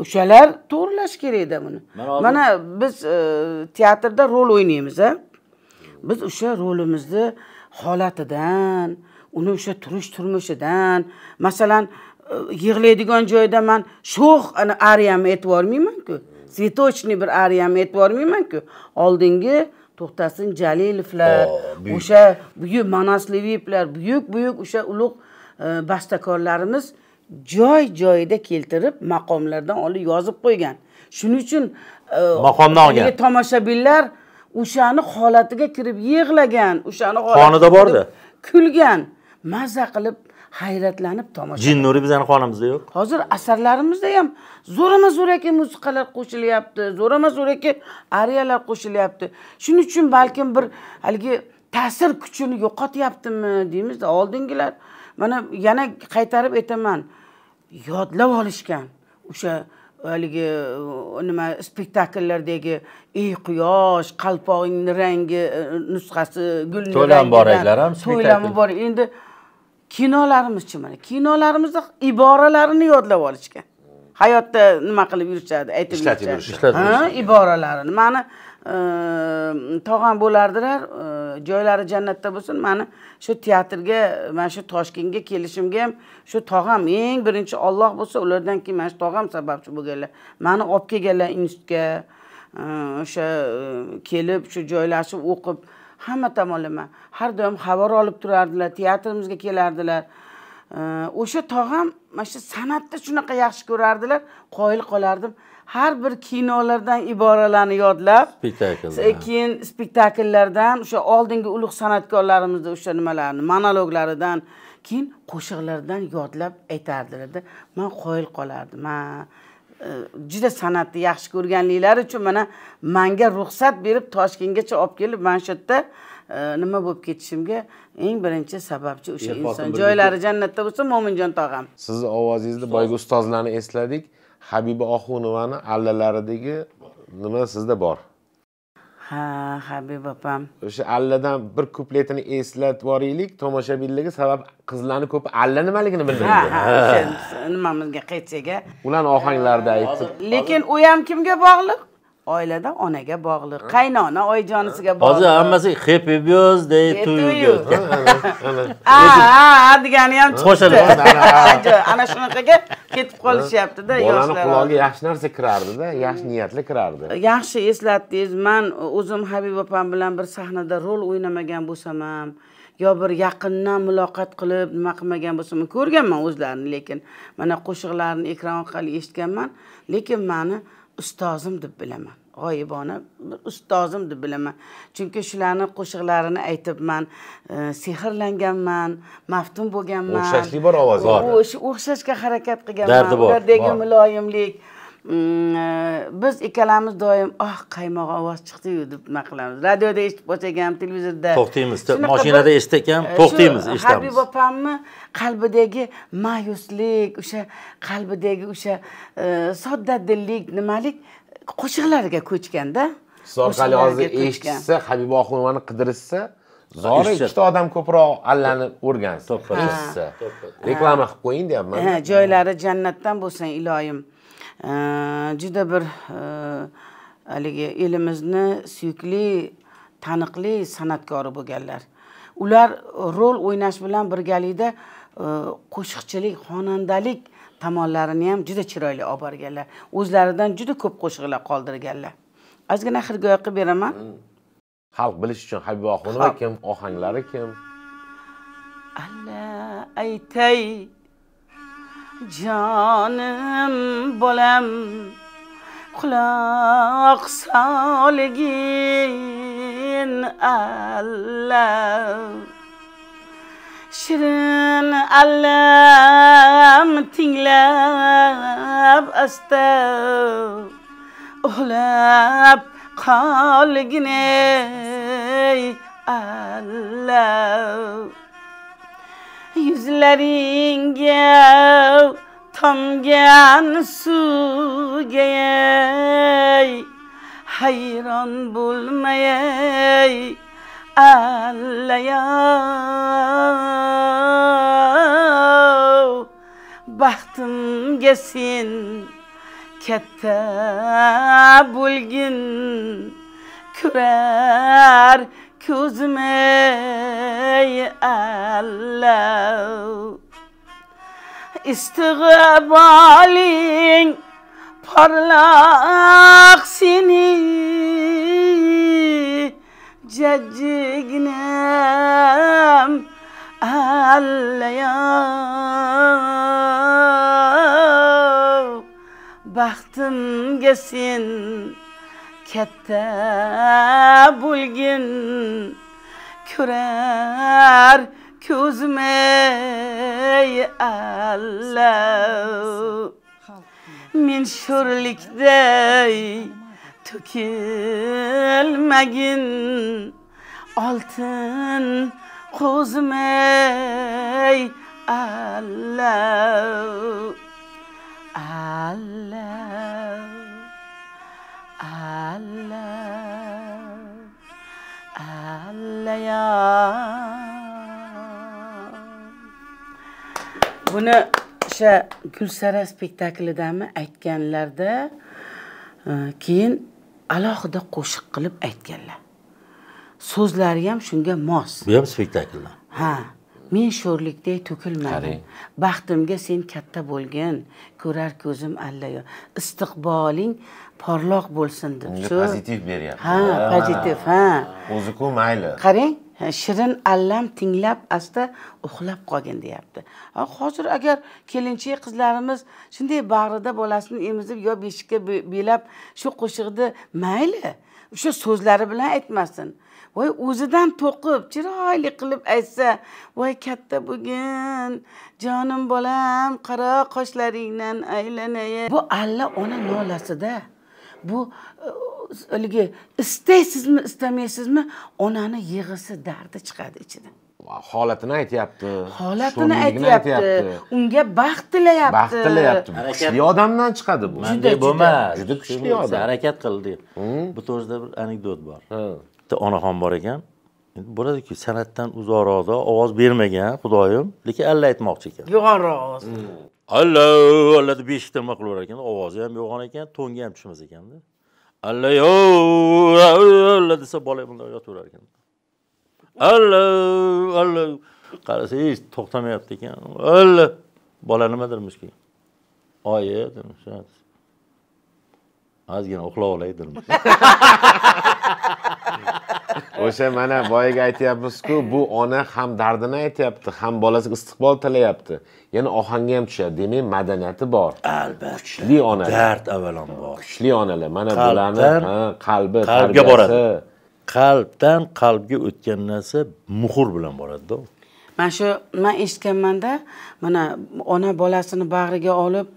o'shalar to'g'rilash kerak-da buni. Mana biz teatrda rol o'ynaymiz, a? Biz o'sha rolimizni holatidan, uni o'sha turmushidan, masalan, yig'laydigan joyda men sho'x ana ariyamni aytvormayman-ku. Svetochniy bir ariyamni aytvormayman-ku. Oldingi To'xtasin Jalilovlar, o'sha buyuk Manasleviplar, buyuk o'sha ulug' bastakorlarimiz joy-joyida keltirib, maqomlardan olib yozib qo'ygan. Shuning uchun maqomdan olgan tomoshabinlar o'shani holatiga kirib yig'lagan, o'shani xonida bordi. Kulgan, mazza qilib, hayratlanib tomosha. Jin nuri bizning xonamizda yo'q. Hozir asarlarimizda ham zo'rama-zo'raki musiqalar qo'shilyapti, zo'rama-zo'raki ariyalar qo'shilyapti. Shuning uchun balkim bir haligi ta'sir kuchini yo'qotyaptimi deymizda. Oldingilar mana yana qaytarib aytaman, yodlab olishgan. O'sha haligi nima spektakllardagi ey quyosh, qalpog'ingning rangi nusxasi, gulning rangi. To'ylar muboraklar ham spektakl. To'ylar muborak. Endi kinolarimizchi mana. Kinolarimizda iboralarini yodlab olishgan. Hayotda nima qilib yurishadi, aytib yurishadi. Ha, iboralarini. Mani tog'am bo'lardilar, joylari jannatda bo'lsin. Mani shu teatrga, mana shu Toshkentga kelishimga ham shu tog'am eng birinchi Alloh bo'lsa, ulardan keyin mana shu tog'am sababchi bo'lganlar. Mani olib kelganlar institutga, o'sha kelib shu joylashib o'qib, hamma tomonlama har doim xabar olib turardilar, teatrimizga kelardilar. O'sha tog'am mana shu san'atda shunaqa yaxshi ko'rardilar, qoyil qolardim. Har bir kinolardan iboralarni yodlab, keyin spektakllardan, o'sha oldingi ulug' san'atkorlarimizda o'sha nimalarni, monologlaridan, keyin qo'shiqlardan yodlab aytardilar-da. Men qoyil qolardim. Men juda san'atni yaxshi ko'rganliklari uchun mana menga ruxsat berib Toshkentgacha olib kelib, mana shu yerda nima bo'lib ketishimga eng birinchi sababchi o'sha inson. Joylari jannatda bo'lsa, Mo'minjon tog'am. Sizni ovozingizda boyagi ustozlarni esladik. Habiba Oxunovani allalaridagi nima sizda bor? Ha, Habib opam. O'sha alladan bir kupletini eslatib boraylik, tomoshabinlarga, sabab qizlarning ko'pi alla nimaligini bilmaydi. Ha, nimamizga qaytsaga. Ular ohanglarda aytib. Lekin u ham kimga bog'liq? Oilada onaga bog'liq, qaynona oyijonisiga bog'liq. Hozir hammasi happy birthday to you. Degani ham chiqdi. Ana shunaqaga ketib qolishyapti-da yoshlar. Bolaning quloqiga yaxshi narsa kirardi-da, yaxshi niyatli kirardi. Yaxshi eslatdingiz. Men o'zim Habib opam bilan bir sahnada rol o'ynamagan bo'lsam ham, yo bir yaqindan muloqot qilib nima qilmagan bo'lsam, ko'rganman o'zlarini, lekin mana qo'shiqlarini ekran orqali eshitganman, lekin meni ustozim deb bilaman. G'oyibona ustozim deb bilaman. Chunki shularning qo'shiqlarini aytib men sehrlanganman, maftun bo'lganman. O'xshashlik bor ovozda. O'xshashga harakat qilganman. Ulardagi muloyimlik. Biz ikkalamiz doim qaymoq ovoz chiqdi-yu deb nima qilamiz. Radioda eshitib bo'lsak ham, televizorda. To'xtaymiz, mashinada eshitsak ham to'xtaymiz, eshitamiz. Habib opamni qalbidagi ma'yuslik, o'sha qalbidagi o'sha soddadillik, nimalik qo'shiqlarga ko'chganda. Siz orqali hozir eshitsa, Habiboxonovani qidirishsa, zora ikkita odam ko'proq allani o'rgansa, eshitsa. Reklama qilib qo'ying deyapman. Joylari jannatdan bo'lsin iloyim. Juda bir haligi elimizni suyukli, taniqli san'atkori bo'lganlar. Ular rol o'ynash bilan birgalikda qo'shiqchilik, xonandalik tomonlarini ham juda chiroyli olib borganlar. O'zlaridan juda ko'p qo'shiqlar qoldirganlar. Ozgina xirgoyi qilib beraman. Xalq bilish uchun Habiboxonova kim, ohanglari kim? Alla aytay jonim bolam, quloq soligin alla. Shirin allam tinglab asta uxlab qolgin ey alla. Yuzlaringga tomgan suvga hayron bo'lmay alla baxtimga sen katta bo'lgin, ko'rar ko'zim ey alla. İstiqboling parlaq seni jajjiginem alla. Baxtimga sen katta bo'lgin, ko'rar ko'zim ey alla. Men sho'rlikday to'kilmagin oltin qo'zim ey alla. Alla, alla, alla ya. Buni o'sha Gulsara spektaklidami aytganlarda, keyin alohida qo'shiq qilib aytganlar. So'zlari ham shunga mos. Bu ham spektakllar. Ha. Men sho'rlikday to'kilmadim. Baxtimga sen katta bo'lgin, ko'rar ko'zim alla. Istiqboling porloq bo'lsin deb. Shu pozitiv beryapti. Ha, pozitiv, ha. O'zi-ku mayli. Qarang, shirin allam tinglab asta uxlab qolgin deyapti. Hozir agar kelinchak qizlarimiz shunday bag'rida bolasini emizib yo beshikka belab shu qo'shiqni mayli, o'sha so'zlari bilan aytmasin. Voy o'zidan to'qib, chiroyli qilib aytsa, voy katta bo'lgin, jonim bolam, qaro qoshlaringdan aylanay. Bu alla ona nolasida. Bu istaysizmi, istamaysizmi, onani yig'isi, dardi chiqadi ichidan. holatini aytyapti. Holatini sho'rligini aytyapti. Unga baxt tilayapti. Baxt tilayapti. Kuchli odamdan chiqadi bu. Bunday bo'lmas. Juda kuchli odam. Harakat qildi. Bu to'g'risida bir anekdot bor. Bitta onaxon bor ekan. Endi bo'ladi-ku, san'atdan uzoqroqda ovoz bermagan Xudoyim, lekin alla aytmoqchi ekan. Yo'g'onroq ovoz. Allo, alla deb beshikda nima qilaverar ekan, ovozi ham yo'g'on ekan, to'nga ham tushmas ekanda. Alla yo, alla desa bola bunday yotaverar ekan. Allo, allo. Qarasangiz to'xtamayapti ekan. Alla. Bola nimadirmish ki? Oyi, demiş. Ozgina uxlab olay demiş. O'sha mana boyaga aytyapmiz-ku, bu ona ham dardini aytyapti, ham bolasiga istiqbol tilayapti. Yana ohangga ham tushadi. Demak, madaniyati bor. Albatta. Kuchli onalar. Dard avvalambor. Kuchli onalar. Mana bularni qalbi, qalbga boradi. tarbiyasi. Qalbdan qalbga o'tgan narsa muhr bilan boradi-da. Men eshitganmanda, mana ona bolasini bag'riga olib,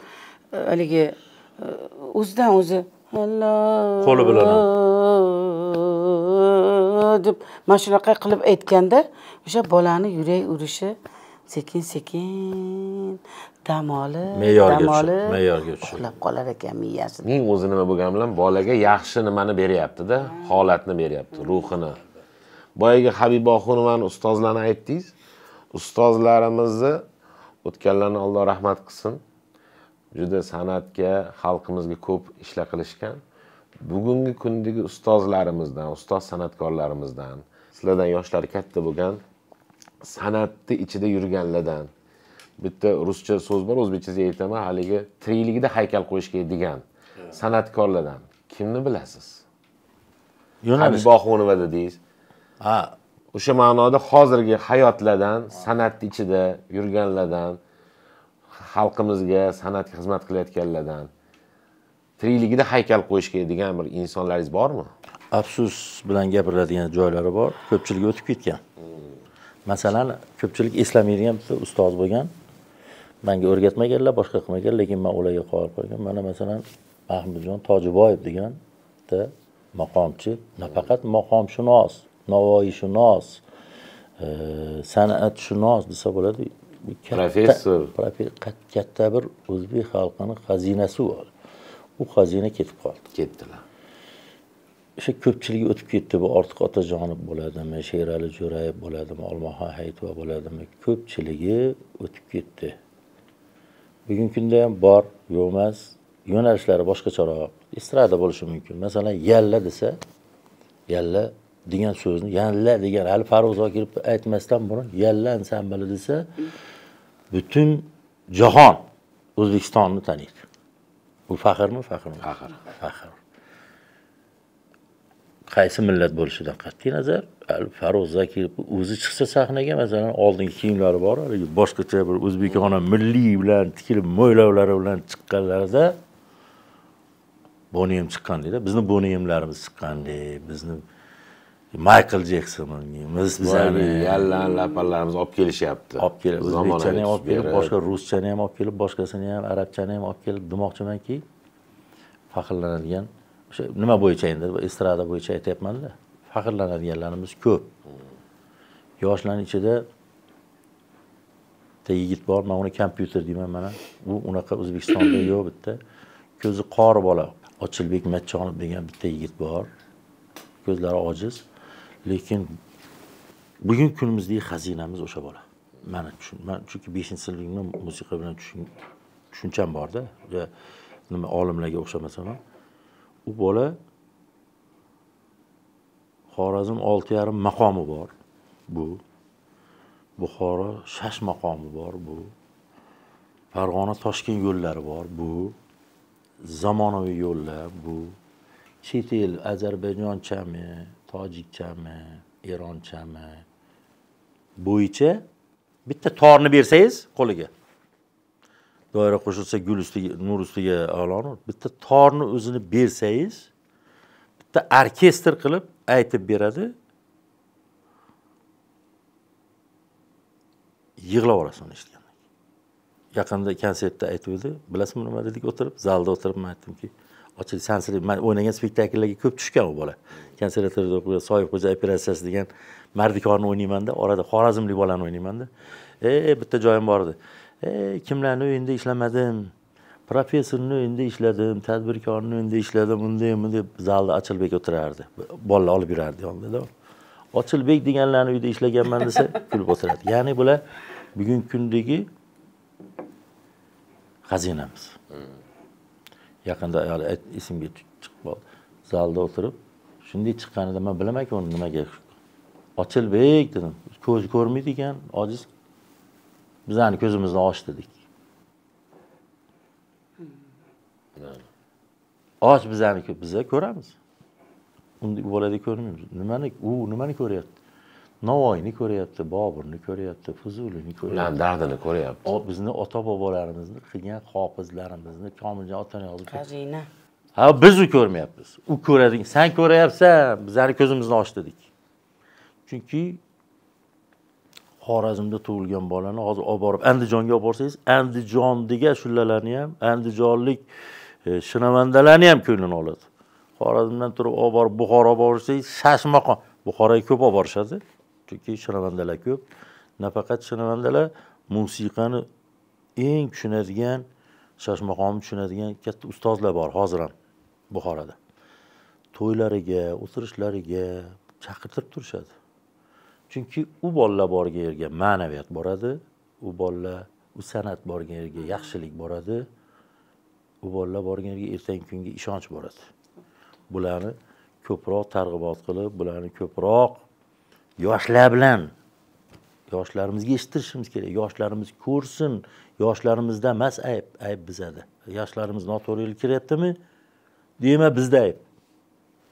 haligi o'zidan o'zi qo'li bilan deb mana shunaqa qilib aytganda, o'sha bolani yurak urishi sekin-sekin dam olib, me'yorga tushib uxlab qolar ekan miyasida. Ning o'zi nima bo'lgani bilan bolaga yaxshi nimani beryapti-da, holatni beryapti, ruhini. Boyaga Habiboxonovani ustozlarni aytdingiz. Ustozlarimizni o'tganlarni Alloh rahmat qilsin. Juda san'atga, xalqimizga ko'p ishlar qilishgan. Bugungi kundagi ustozlarimizdan, ustoz san'atkorlarimizdan, sizlardan yoshlari katta bo'lgan, san'atni ichida yurganlardan bitta ruscha so'z bor, o'zbekchasiga aytaman, haligi tirikligida haykal qo'yishga degan san'atkorlardan kimni bilasiz? Habiboxonova dedingiz. Ha, o'sha ma'noda hozirgi hayotlardan, san'at ichida yurganlardan, xalqimizga, san'atga xizmat qilayotganlardan tirikligida haykal qo'yishga degan bir insonlaringiz bormi? Afsus bilan gapiradigan joylari bor, ko'pchilik o'tib ketgan. Masalan, ko'pchilik eslamaydigan bitta ustoz bo'lgan. Menga o'rgatmaganlar, boshqa qilmagan, lekin men ularga qo'yib qo'ygan. Mana masalan, Mahmudjon Tojiboyev degan bitta maqomchi, nafaqat maqomshunos, navoiyshunos, san'atshunos desa bo'ladi. Professor. Katta bir o'zbek xalqining xazinasi bor. U xazina ketib qoldi. Ketdilar. O'sha ko'pchiligi o'tib ketdi. Bu Ortiq Otajonov bo'ladimi, Sherali Jo'rayev bo'ladimi, Olmaxon Hayitova bo'ladimi? Ko'pchiligi o'tib ketdi. Bugungi kunda ham bor, yo'q emas, yo'nalishlari boshqacharoq. Estrada bo'lishi mumkin. Masalan, yalla desa, yalla degan so'zni, yalla degan hali Farruh Zokirov aytmasdan burun yalla ansambli desa, butun jahon O'zbekistonni taniydi. Bu faxrmi, faxrmi? Faxr. Qaysi millat bo'lishidan qat'iy nazar, Farruh Zokirov o'zi chiqsa sahnaga, masalan, oldingi kiyimlari bor, boshqacha bir o'zbekona milliy bilan tikilib mo'ylovlari bilan chiqqanlarida Boni ham chiqqan deydi. Bizni Boni hamlarimiz chiqqandi, bizni Michael Jackson, bizani yallan lapalarimiz olib kelishyapti. Olib kelib, o'zbekchani ham olib kelib, boshqa ruschani ham olib kelib, boshqasini ham, arabchani ham olib kelib demoqchimanki, faxrlanadigan o'sha nima bo'yicha endi estrada bo'yicha aytayapman-da. Faxrlanadiganlarimiz ko'p. Yoshlarning ichida bitta yigit bor, men uni kompyuter deyman mana. U unaqa O'zbekistonda yo'q bitta. Ko'zi qori bola. Ochilbek Matchonov degan bitta yigit bor. Ko'zlari ojiz. Lekin bugun kunimizdagi xazinamiz o'sha bola. Men chunki 5-sinflikni musiqa bilan tushuncham bor-da. Nima olimlarga o'xshamasam ham. U bola Xorazm 6,5 maqomi bor. Bu Buxoro Shash maqomi bor. Bu Farg'ona Toshkent yo'llari bor. Bu zamonaviy yo'llar. Bu chet el Ozarbayjonchami, tojikchami, eronchami bo'yicha bitta torni bersangiz qo'liga. Doira qo'shilsa gul ustiga, nur ustiga a'lonur. Bitta torni o'zini bersangiz, bitta orkestr qilib aytib beradi. Yig'lab olasan eshitgandan. Yaqinda konsertda aytib edi. Bilasizmi nima dedik o'tirib, zalda o'tirib men aytdimki, ochilib sansilik men o'ynagan spektakllarga ko'p tushgan u bola. Konservatoriyada o'qib, Soyibxo'ja operatsiyasi degan mardikorni o'ynaymanda, orada xorazmlik bolani o'ynaymanda. Bitta joyim bor edi. Kimlarning uyida ishlamadim. Professorning uyida ishladim, tadbirkorning uyida ishladim, bunday zalda Ochilbek o'tirardi. Bolalar olib yurardi yonida. Ochilbek deganlarning uyida ishlaganman desa, kulib o'tiradi. Ya'ni bular bugungi kundagi xazinamiz. Yaqinda ayol esimga chiqib qoldi. Zalda o'tirib, shunday chiqqanida men bilamanki uni nimaga. Ochilbek dedim. Ko'z ko'rmaydi ekan, ojiz. Bizani ko'zimizni ochdi dedik. Och bizani biza ko'ramiz. Unda bo'ladi ko'rmaymiz. Nimani ko'ryapti? Navoiyni ko'ryapti, Boburni ko'ryapti, Fuzulini ko'ryapti. Ular dardini ko'ryapti. Bizni ota-bobolarimizni qilgan hofizlarimizni, Komiljon Otaniyozov. Xazina. Ha, biz u ko'rmayapmiz. U ko'radi. Sen ko'ryapsan, bizani ko'zimizni ochdi dedik. Chunki Xorazmda tug'ilgan bolani hozir olib borib Andijonga olib borsangiz, Andijondiga shularni ham, andijonlik shinavandalarni ham ko'nglini oladi. Xorazmdan turib olib borib Buxoro olib borsangiz, Shashmaqon, Buxoroga ko'p olib borishadi. Chunki shinavandalar ko'p. Nafaqat shinavandalar, musiqani eng tushunadigan, Shashmaqonni tushunadigan katta ustozlar bor hozir ham Buxoroda. To'ylariga, o'tirishlariga chaqirtirib turishadi. Chunki u bolalar borgan yerga ma'naviyat boradi, u bolalar, u san'at borgan yerga yaxshilik boradi, u bolalar borgan yerga ertangi kunga ishonch boradi. Bularni ko'proq targ'ibot qilib, bularni ko'proq yoshlar bilan yoshlarimizga eshittirishimiz kerak. Yoshlarimiz ko'rsin, yoshlarimizda emas ayb bizada. Yoshlarimiz noto'g'rilik kiryaptimi? Dema bizda ayb.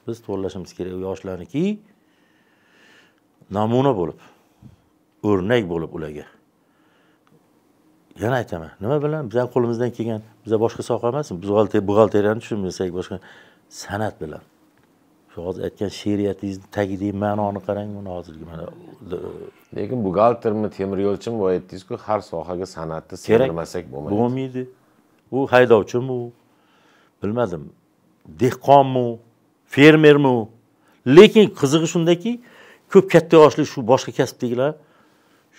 Biz to'g'rilashimiz kerak yoshlarniki namuna bo'lib, o'rnak bo'lib ularga. Yana aytaman, nima bilan bizning qo'limizdan kelgan, biza boshqa soha emasmi? Buxgalteriyani tushunmasak boshqa san'at bilan. Shu hozir aytgan she'riyatingizni tagidagi ma'noni qarang, buni hozirgi mana. Lekin buxgaltermi, temir yo'lchimi bu aytdingiz-ku, har sohaga san'atni sevdirmasak bo'lmaydi. Bo'lmaydi. U haydovchimi, bilmadim, dehqonmi, fermermi? Lekin qizig'i shundaki, ko'p katta yoshli shu boshqa kasbdagilar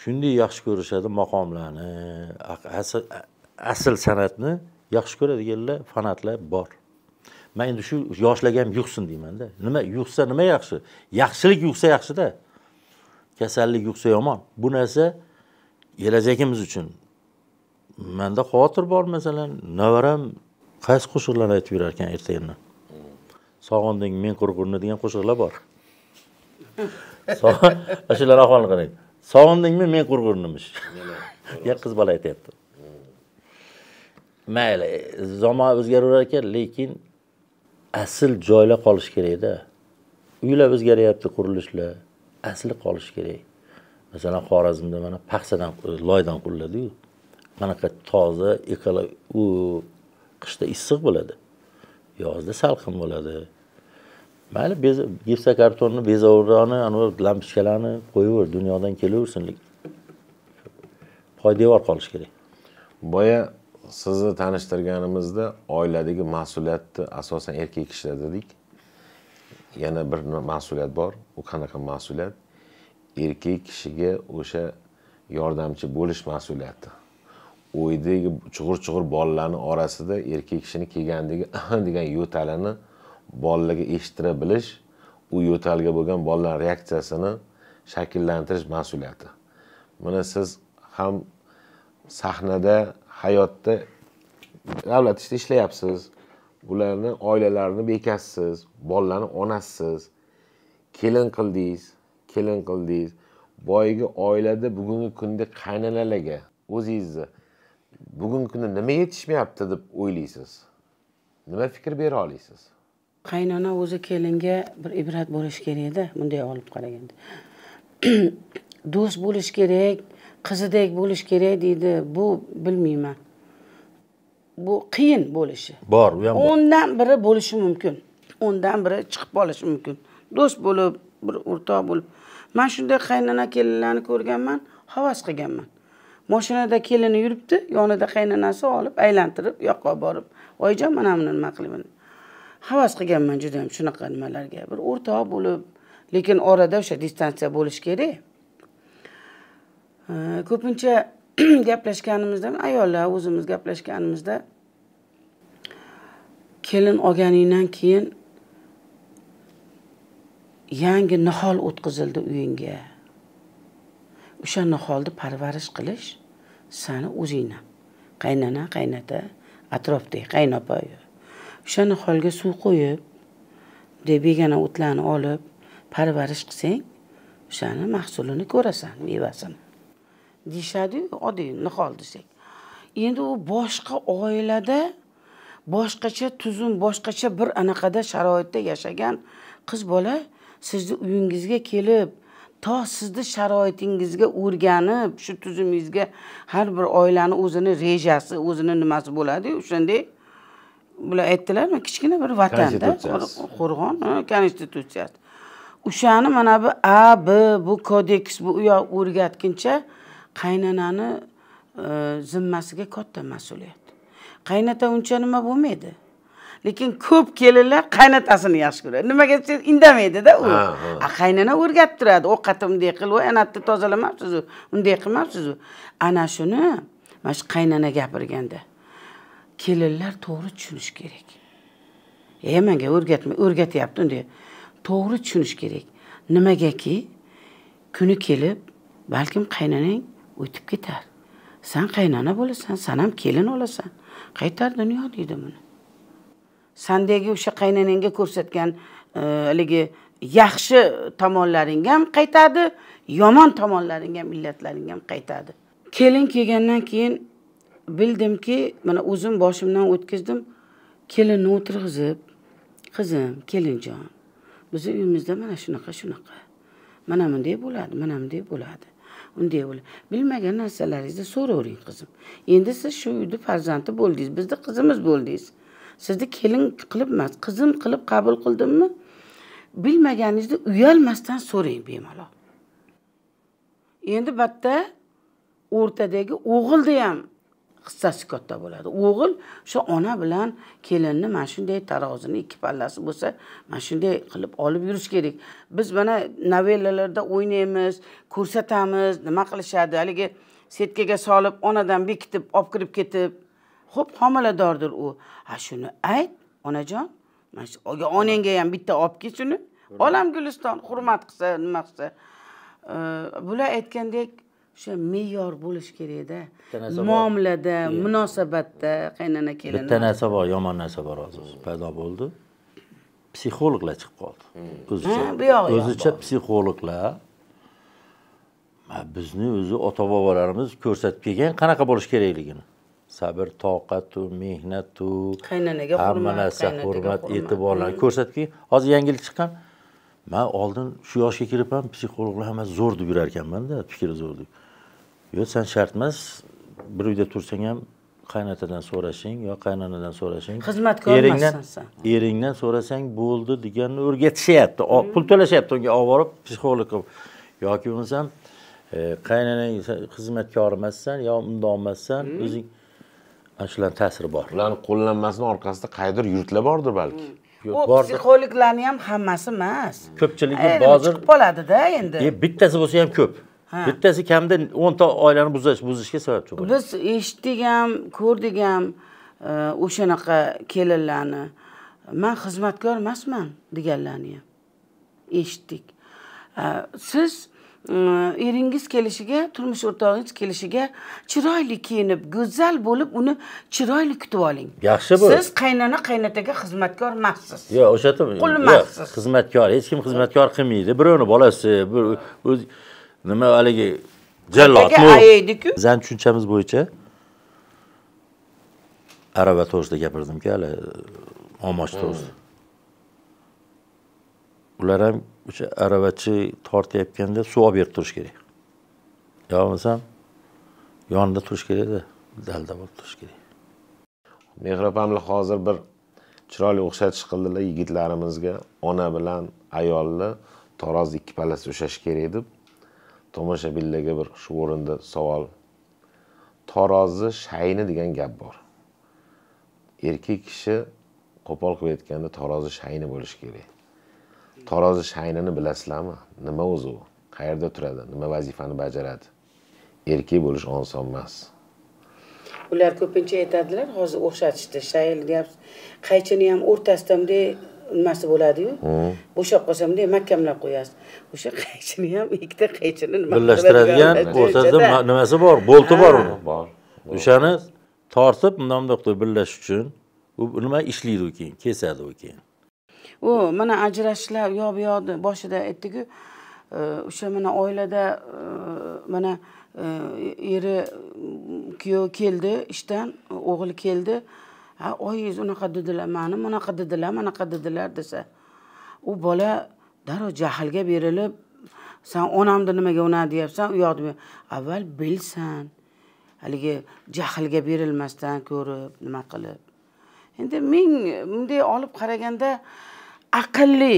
shunday yaxshi ko'rishadi maqomlarni, asl san'atni yaxshi ko'radiganlar, fanatlar bor. Men endi shu yoshlarga ham yuqsin deyman-da. Nima yuqsa nima yaxshi? Yaxshilik yuqsa yaxshi-da. Kasallik yuqsa yomon. Bu narsa kelajagimiz uchun. Menda xavotir bor, masalan, navaram qaysi qo'shiqlarni aytib yurar ekan ertaga. Sog'inding men qurg'urni degan qo'shiqlar bor. Shular ahvolni qarang. Sog'indingmi men qurg'urnimish. Ya qiz bola aytayapti. Mayli, zamon o'zgarar ekan, lekin asl joylar qolish kerak-da. Uylar o'zgaryapti, qurilishlar, asli qolish kerak. Masalan, Xorazmda mana paxsadan, loydan quriladi-yu. Qanaqa toza, ekologiya, u qishda issiq bo'ladi. Yozda salqin bo'ladi. Mayli, gipsa kartonni, bezavorlarni, anvar lampochkalarni qo'yaver, dunyodan kelaversin. Poydevor qolish kerak. Boya sizni tanishtirganimizda oiladagi mas'uliyatni asosan erkak kishilar dedik. Yana bir mas'uliyat bor. U qanaqa mas'uliyat? Erkak kishiga o'sha yordamchi bo'lish mas'uliyati. Uydagi chug'ur-chug'ur bolalarning orasida erkak kishining kelgandagi degan yo'talini bolalarga eshittira bilish, u yo'talga bo'lgan bolalar reaksiyasini shakllantirish mas'uliyati. Mana siz ham sahnada, hayotda davlat ishida ishlayapsiz. Bularni oilalarini bekatsiz, bolalarning onasisiz. Kelin qildingiz. Boyagi oilada bugungi kunda qaynanalarga o'zingizni bugungi kunda nima yetishmayapti deb o'ylaysiz? Nima fikr bera olasiz? Qaynona o'zi kelinga bir ibrat bo'lish kerak-da, bunday olib qaraganda. Do'st bo'lish kerak, qizidek bo'lish kerak deydi. Bu bilmayman. Bu qiyin bo'lishi. Bor, u ham bor. Ondan biri bo'lishi mumkin. Ondan biri chiqib qolishi mumkin. Do'st bo'lib, bir o'rtoq bo'lib. Men shunday qaynona kelinlarni ko'rganman, havas qilganman. Mashinada kelini yuribdi, yonida qaynonasi olib, aylantirib, yoqqa borib, "Oyjon, mana buni nima qilaman?" havas qilganman juda ham shunaqa nimalarga. Bir o'rtoq bo'lib, lekin orada o'sha distansiya bo'lish kerak. Ko'pincha gaplashganimizda, ayollar o'zimiz gaplashganimizda kelin olganingdan keyin yangi nihol o'tkazildi uyingga. O'sha niholni parvarish qilish seni o'zingni, qaynona, qaynota, atrofdagi qaynopa. O'sha niholga suv qo'yib, begona o'tlarni olib, parvarish qilsang, o'shani mahsulini ko'rasan, mevasini. Deyishadi-yu, oddiy nihol desak. Endi u boshqa oilada, boshqacha tuzum, boshqacha bir anaqada sharoitda yashagan qiz bola sizni uyingizga kelib, to sizni sharoitingizga o'rganib, shu tuzumingizga har bir oilani o'zini rejasi, o'zini nimasi bo'ladi-yu, o'shanday bular aytdilarmi, kichkina bir vatanda, qo'rg'on, konstitutsiyasi. O'shani mana bu A, B, bu kodeks, bu u yoq o'rgatguncha qaynonani zimmasiga katta mas'uliyat. Qaynota uncha nima bo'lmaydi. Lekin ko'p kelinlar qaynotasini yaxshi ko'radi. Nimaga desa indamaydi-da u. Qaynona o'rgatib turadi. Ovqatni bunday qil, voy anatni tozalamabsiz, unday qilmabsiz. Ana shuni mana shu qaynona gapirganda kelinlar to'g'ri tushunish kerak. Menga o'rgatyapti unday. To'g'ri tushunish kerak. Nimagaki kuni kelib, balkim qaynonang o'tib ketar. Sen qaynona bo'lasan, sen ham kelin olasan. Qaytar dunyo deydi buni. Sendagi o'sha qaynonangga ko'rsatgan haligi yaxshi tomonlaring ham qaytadi, yomon tomonlaring ham, illatlaring ham qaytadi. Kelin kelgandan keyin bildimki, mana o'zim boshimdan o'tkazdim, kelinni o'tirg'izib, qizim, kelinjon, biz uyimizda mana shunaqa. Mana bunday bo'ladi, mana bunday bo'ladi. Unday bo'ladi. Bilmagan narsalaringizni so'ravering qizim. Endi siz shu uyda farzandi bo'ldingiz, bizda qizimiz bo'ldingiz. Sizni kelin qilib emas, qizim qilib qabul qildimmi? Bilmaganingizni uyalmasdan so'rang bemalol. Endi batta o'rtadagi o'g'ilda ham hissasi katta bo'ladi. O'g'il shu ona bilan kelinni mana shunday tarozini ikki pallasi bo'lsa, mana shunday qilib olib yurish kerak. Biz mana novellalarda o'ynaymiz, ko'rsatamiz, nima qilishadi. Haligi setkaga solib, onadan bekitib, olib kirib ketib, xo'p, homiladordir u. Shuni ayt, onajon, mana shu onangga ham bitta olib ket shuni. Olam Guliston hurmat qilsa, nima qilsa. Bular aytgandek o'sha me'yor bo'lish kerak-da. Muomalada, munosabatda qaynona kelin. Bitta narsa bor, yomon narsa bor hozir. Paydo bo'ldi. Psixologlar chiqib qoldi. O'zicha psixologlar bizni o'zi ota-bobolarimiz ko'rsatib kelgan qanaqa bo'lish kerakligini. Sabr, toqat, mehnat, qaynonaga hurmat, e'tiborlarni ko'rsatib, hozir yangilik chiqqan. Men oldin shu yoshga kelib ham psixologlar hamma zo'r deb yurar ekanman-da, fikri zo'r deb. Yo'q, sen shart emas, bir uyda tursang ham qaynotadan so'rashing yo qaynonadan so'rashing. Xizmatkor emassan sen. Eringdan so'rasang bo'ldi deganni o'rgatishyapti. Pul to'lashyapti unga olib borib psixolog yoki bo'lmasam qaynonang xizmatkor emassan yo undoq emassan, o'zing shularning ta'siri bor. Ularning qo'llanmasini orqasida qaydir yurtlar bordir balki. Bu psixologlarni ham hammasi emas. Ko'pchiligi hozir chiqib qoladi-da endi. Bittasi bo'lsa ham ko'p. Bittasi kamida 10 ta oilani buzishga sababchi bo'ladi. Biz eshitdik ham, ko'rdik ham o'shanaqa kelinlarni. Men xizmatkor emasman deganlarni ham eshitdik. Siz eringiz kelishiga, turmush o'rtog'ingiz kelishiga chiroyli kiyinib, go'zal bo'lib, uni chiroyli kutib oling. Yaxshi bu. Siz qaynona qaynotaga xizmatkor emassiz. Yo'q, o'shatim. Yo'q, xizmatkor, hech kim xizmatkor qilmaydi. Birovni bolasi, o'z nima haligi jallod. Bizning tushunchamiz bo'yicha arava to'g'risida gapirdim-ku, hali omoch to'g'risida. Ular ham o'sha aravachi tortayotganda suv olib berib turish kerak. Yo bo'lmasam yonida turish kerak-da, dalda bo'lib turish kerak. Mehrobamlar hozir bir chiroyli o'xshatish qildilar yigitlarimizga. Ona bilan ayolni taroz ikki pallasi ushlash kerak deb. Tomoshabinlarga bir shu o'rinda savol. Tarozi shayni degan gap bor. Erkak kishi qo'pol qilib aytganda tarozi shayni bo'lishi kerak. Tarozi shaynini bilasizlarmi? Nima o'zi u? Qayerda turadi? Nima vazifani bajaradi? Erkak bo'lish oson emas. Ular ko'pincha aytadilar, hozir o'xshatishdi. Shayl deyapsiz. Qaychini ham o'rtasida bunday nimasi bo'ladi-yu. Bo'shab qolsamda mahkamlab qo'yasiz. O'sha qaychini ham ikkita qaychini nima birlashtiradigan o'rtasida nimasi bor, bolti bor uni. Bor. O'shani tortib bunday qilib birlashish uchun u nima ishlaydi u keyin, kesadi u keyin. U mana ajrashishlar yo bu yoqda boshida aytdik-ku, o'sha mana oilada mana eri kuyov keldi ishdan, o'g'li keldi. Ha, oyingiz unaqa dedilar, mani bunaqa dedilar, manaqa dedilar desa, u bola darrov jahlga berilib, sen onamni nimaga unaqa deyapsan, u yoqda avval bilsan, haligi jahlga berilmasdan ko'rib, nima qilib. Endi men bunday olib qaraganda aqlli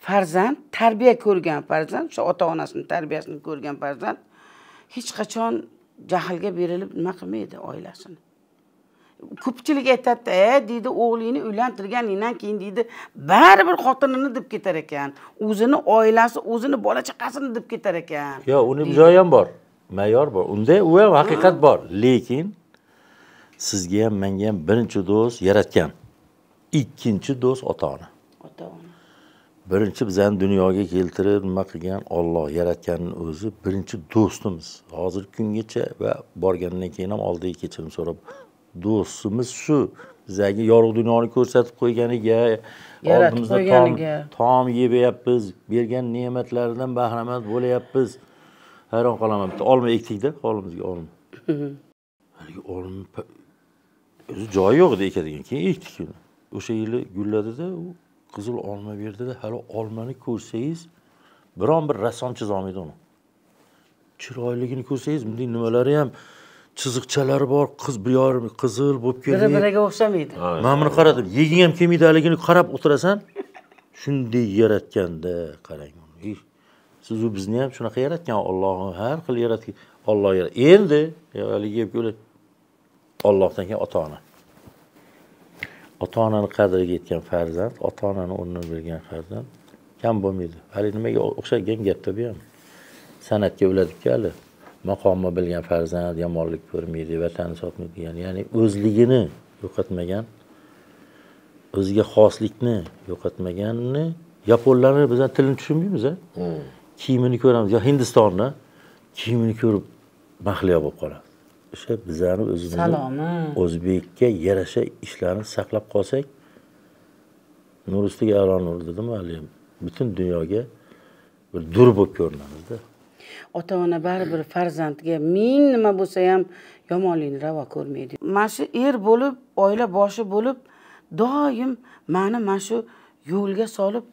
farzand, tarbiya ko'rgan farzand, o'sha ota-onasining tarbiyasini ko'rgan farzand hech qachon jahlga berilib nima qilmaydi oilasini. Ko'pchilik aytadi, deydi, o'g'lingni uylantirganingdan keyin deydi, baribir xotinini deb ketar ekan, o'zini oilasi, o'zini bola chaqasini deb ketar ekan. Yo'q, uning joyi ham bor, me'yor bor. Unda u ham haqiqat bor, lekin sizga ham, menga ham birinchi do'st yaratgan, ikkinchi do'st ota-ona. Ota-ona. Birinchi bizani dunyoga keltirib nima qilgan Alloh yaratganning o'zi birinchi do'stimiz. Hozirgi kungacha va borgandan keyin ham oldiga kechirim so'rab, do'stimiz shu. Bizga yorug' dunyoni ko'rsatib qo'yganiga, oldimizda taom yeyapmiz, bergan ne'matlaridan bahramand bo'layapmiz. Hayron qolaman. Bitta olma ekdik-da, hovlimizga olma. Haligi olma o'zi joyi yo'q edi ekadigan, keyin ekdik uni. O'sha yili gulladi-da, u qizil olma berdi-da, hali olmani ko'rsangiz, biron bir rassom chiza olmaydi uni. Chiroyligini ko'rsangiz, bunday nimalari ham chiziqchalari bor, bir yorim qizil bo'lib keldi. Bir-biriga o'xshamaydi. Men buni qaradim, yeging ham kelmaydi, haligini qarab o'tirasan, shunday yaratganda qarang. Siz u bizni ham shunaqa yaratgan, Alloh har xil yaratgan. Alloh yaratgan. Endi haligi bo'lib Allohdan keyin ota-ona. Ota-onani qadriga yetgan farzand, ota-onani o'rnini bilgan farzand kam bo'lmaydi. Hali nimaga o'xshagan gapda bu ham. San'atga o'ladik-ku hali. Maqomni bilgan farzand yomonlik ko'rmaydi, vatanni sotmaydi degan. Ya'ni o'zligini yo'qotmagan, o'ziga xoslikni yo'qotmaganni yaponlarni bizdan tilini tushunmaymiz, a? Kiyimini ko'ramiz, yo Hindistonni kiyimini ko'rib mahliyo bo'lib qoladi. O'sha bizani o'zimizni o'zbekka yarasha ishlarni saqlab qolsak, nur ustiga a'lo nur dedim hali. Butun dunyoga bir dur bo'lib ko'rinamiz-da. Ota-ona baribir farzandga ming nima bo'lsa ham yomonlikni ravo ko'rmaydi. Mana shu er bo'lib, oila boshi bo'lib, doim mana shu yo'lga solib,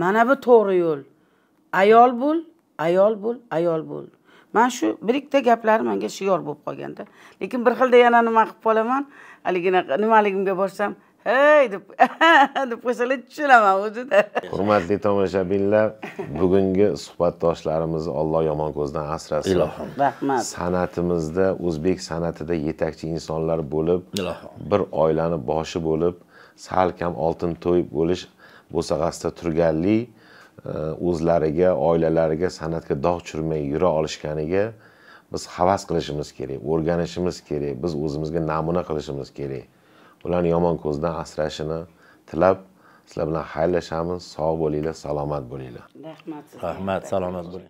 mana bu to'g'ri yo'l. Ayol bo'l, ayol bo'l, ayol bo'l. Men shu bir ikkita gaplari menga shior bo'lib qolganda. Lekin bir xilda yana nima qilib qolaman, haligina nimaligimga borsam, hey deb qo'ysalar tushunaman o'zida. Hurmatli tomoshabinlar, bugungi suhbatdoshlarimizni Alloh yomon ko'zdan asrasin. Ilohim. Rahmat. San'atimizda, o'zbek san'atida yetakchi insonlar bo'lib, bir oilani boshi bo'lib, salkam oltin to'y bo'lish bo'sag'asida turganlik o'zlariga, oilalariga san'atga dog' tushirmay yura olishganiga biz havas qilishimiz kerak, o'rganishimiz kerak, biz o'zimizga namuna qilishimiz kerak. Ularni yomon ko'zdan asrashini tilab, sizlar bilan xayrlashamiz. Sog' bo'linglar, salomat bo'linglar. Rahmat. Rahmat, salomat bo'ling.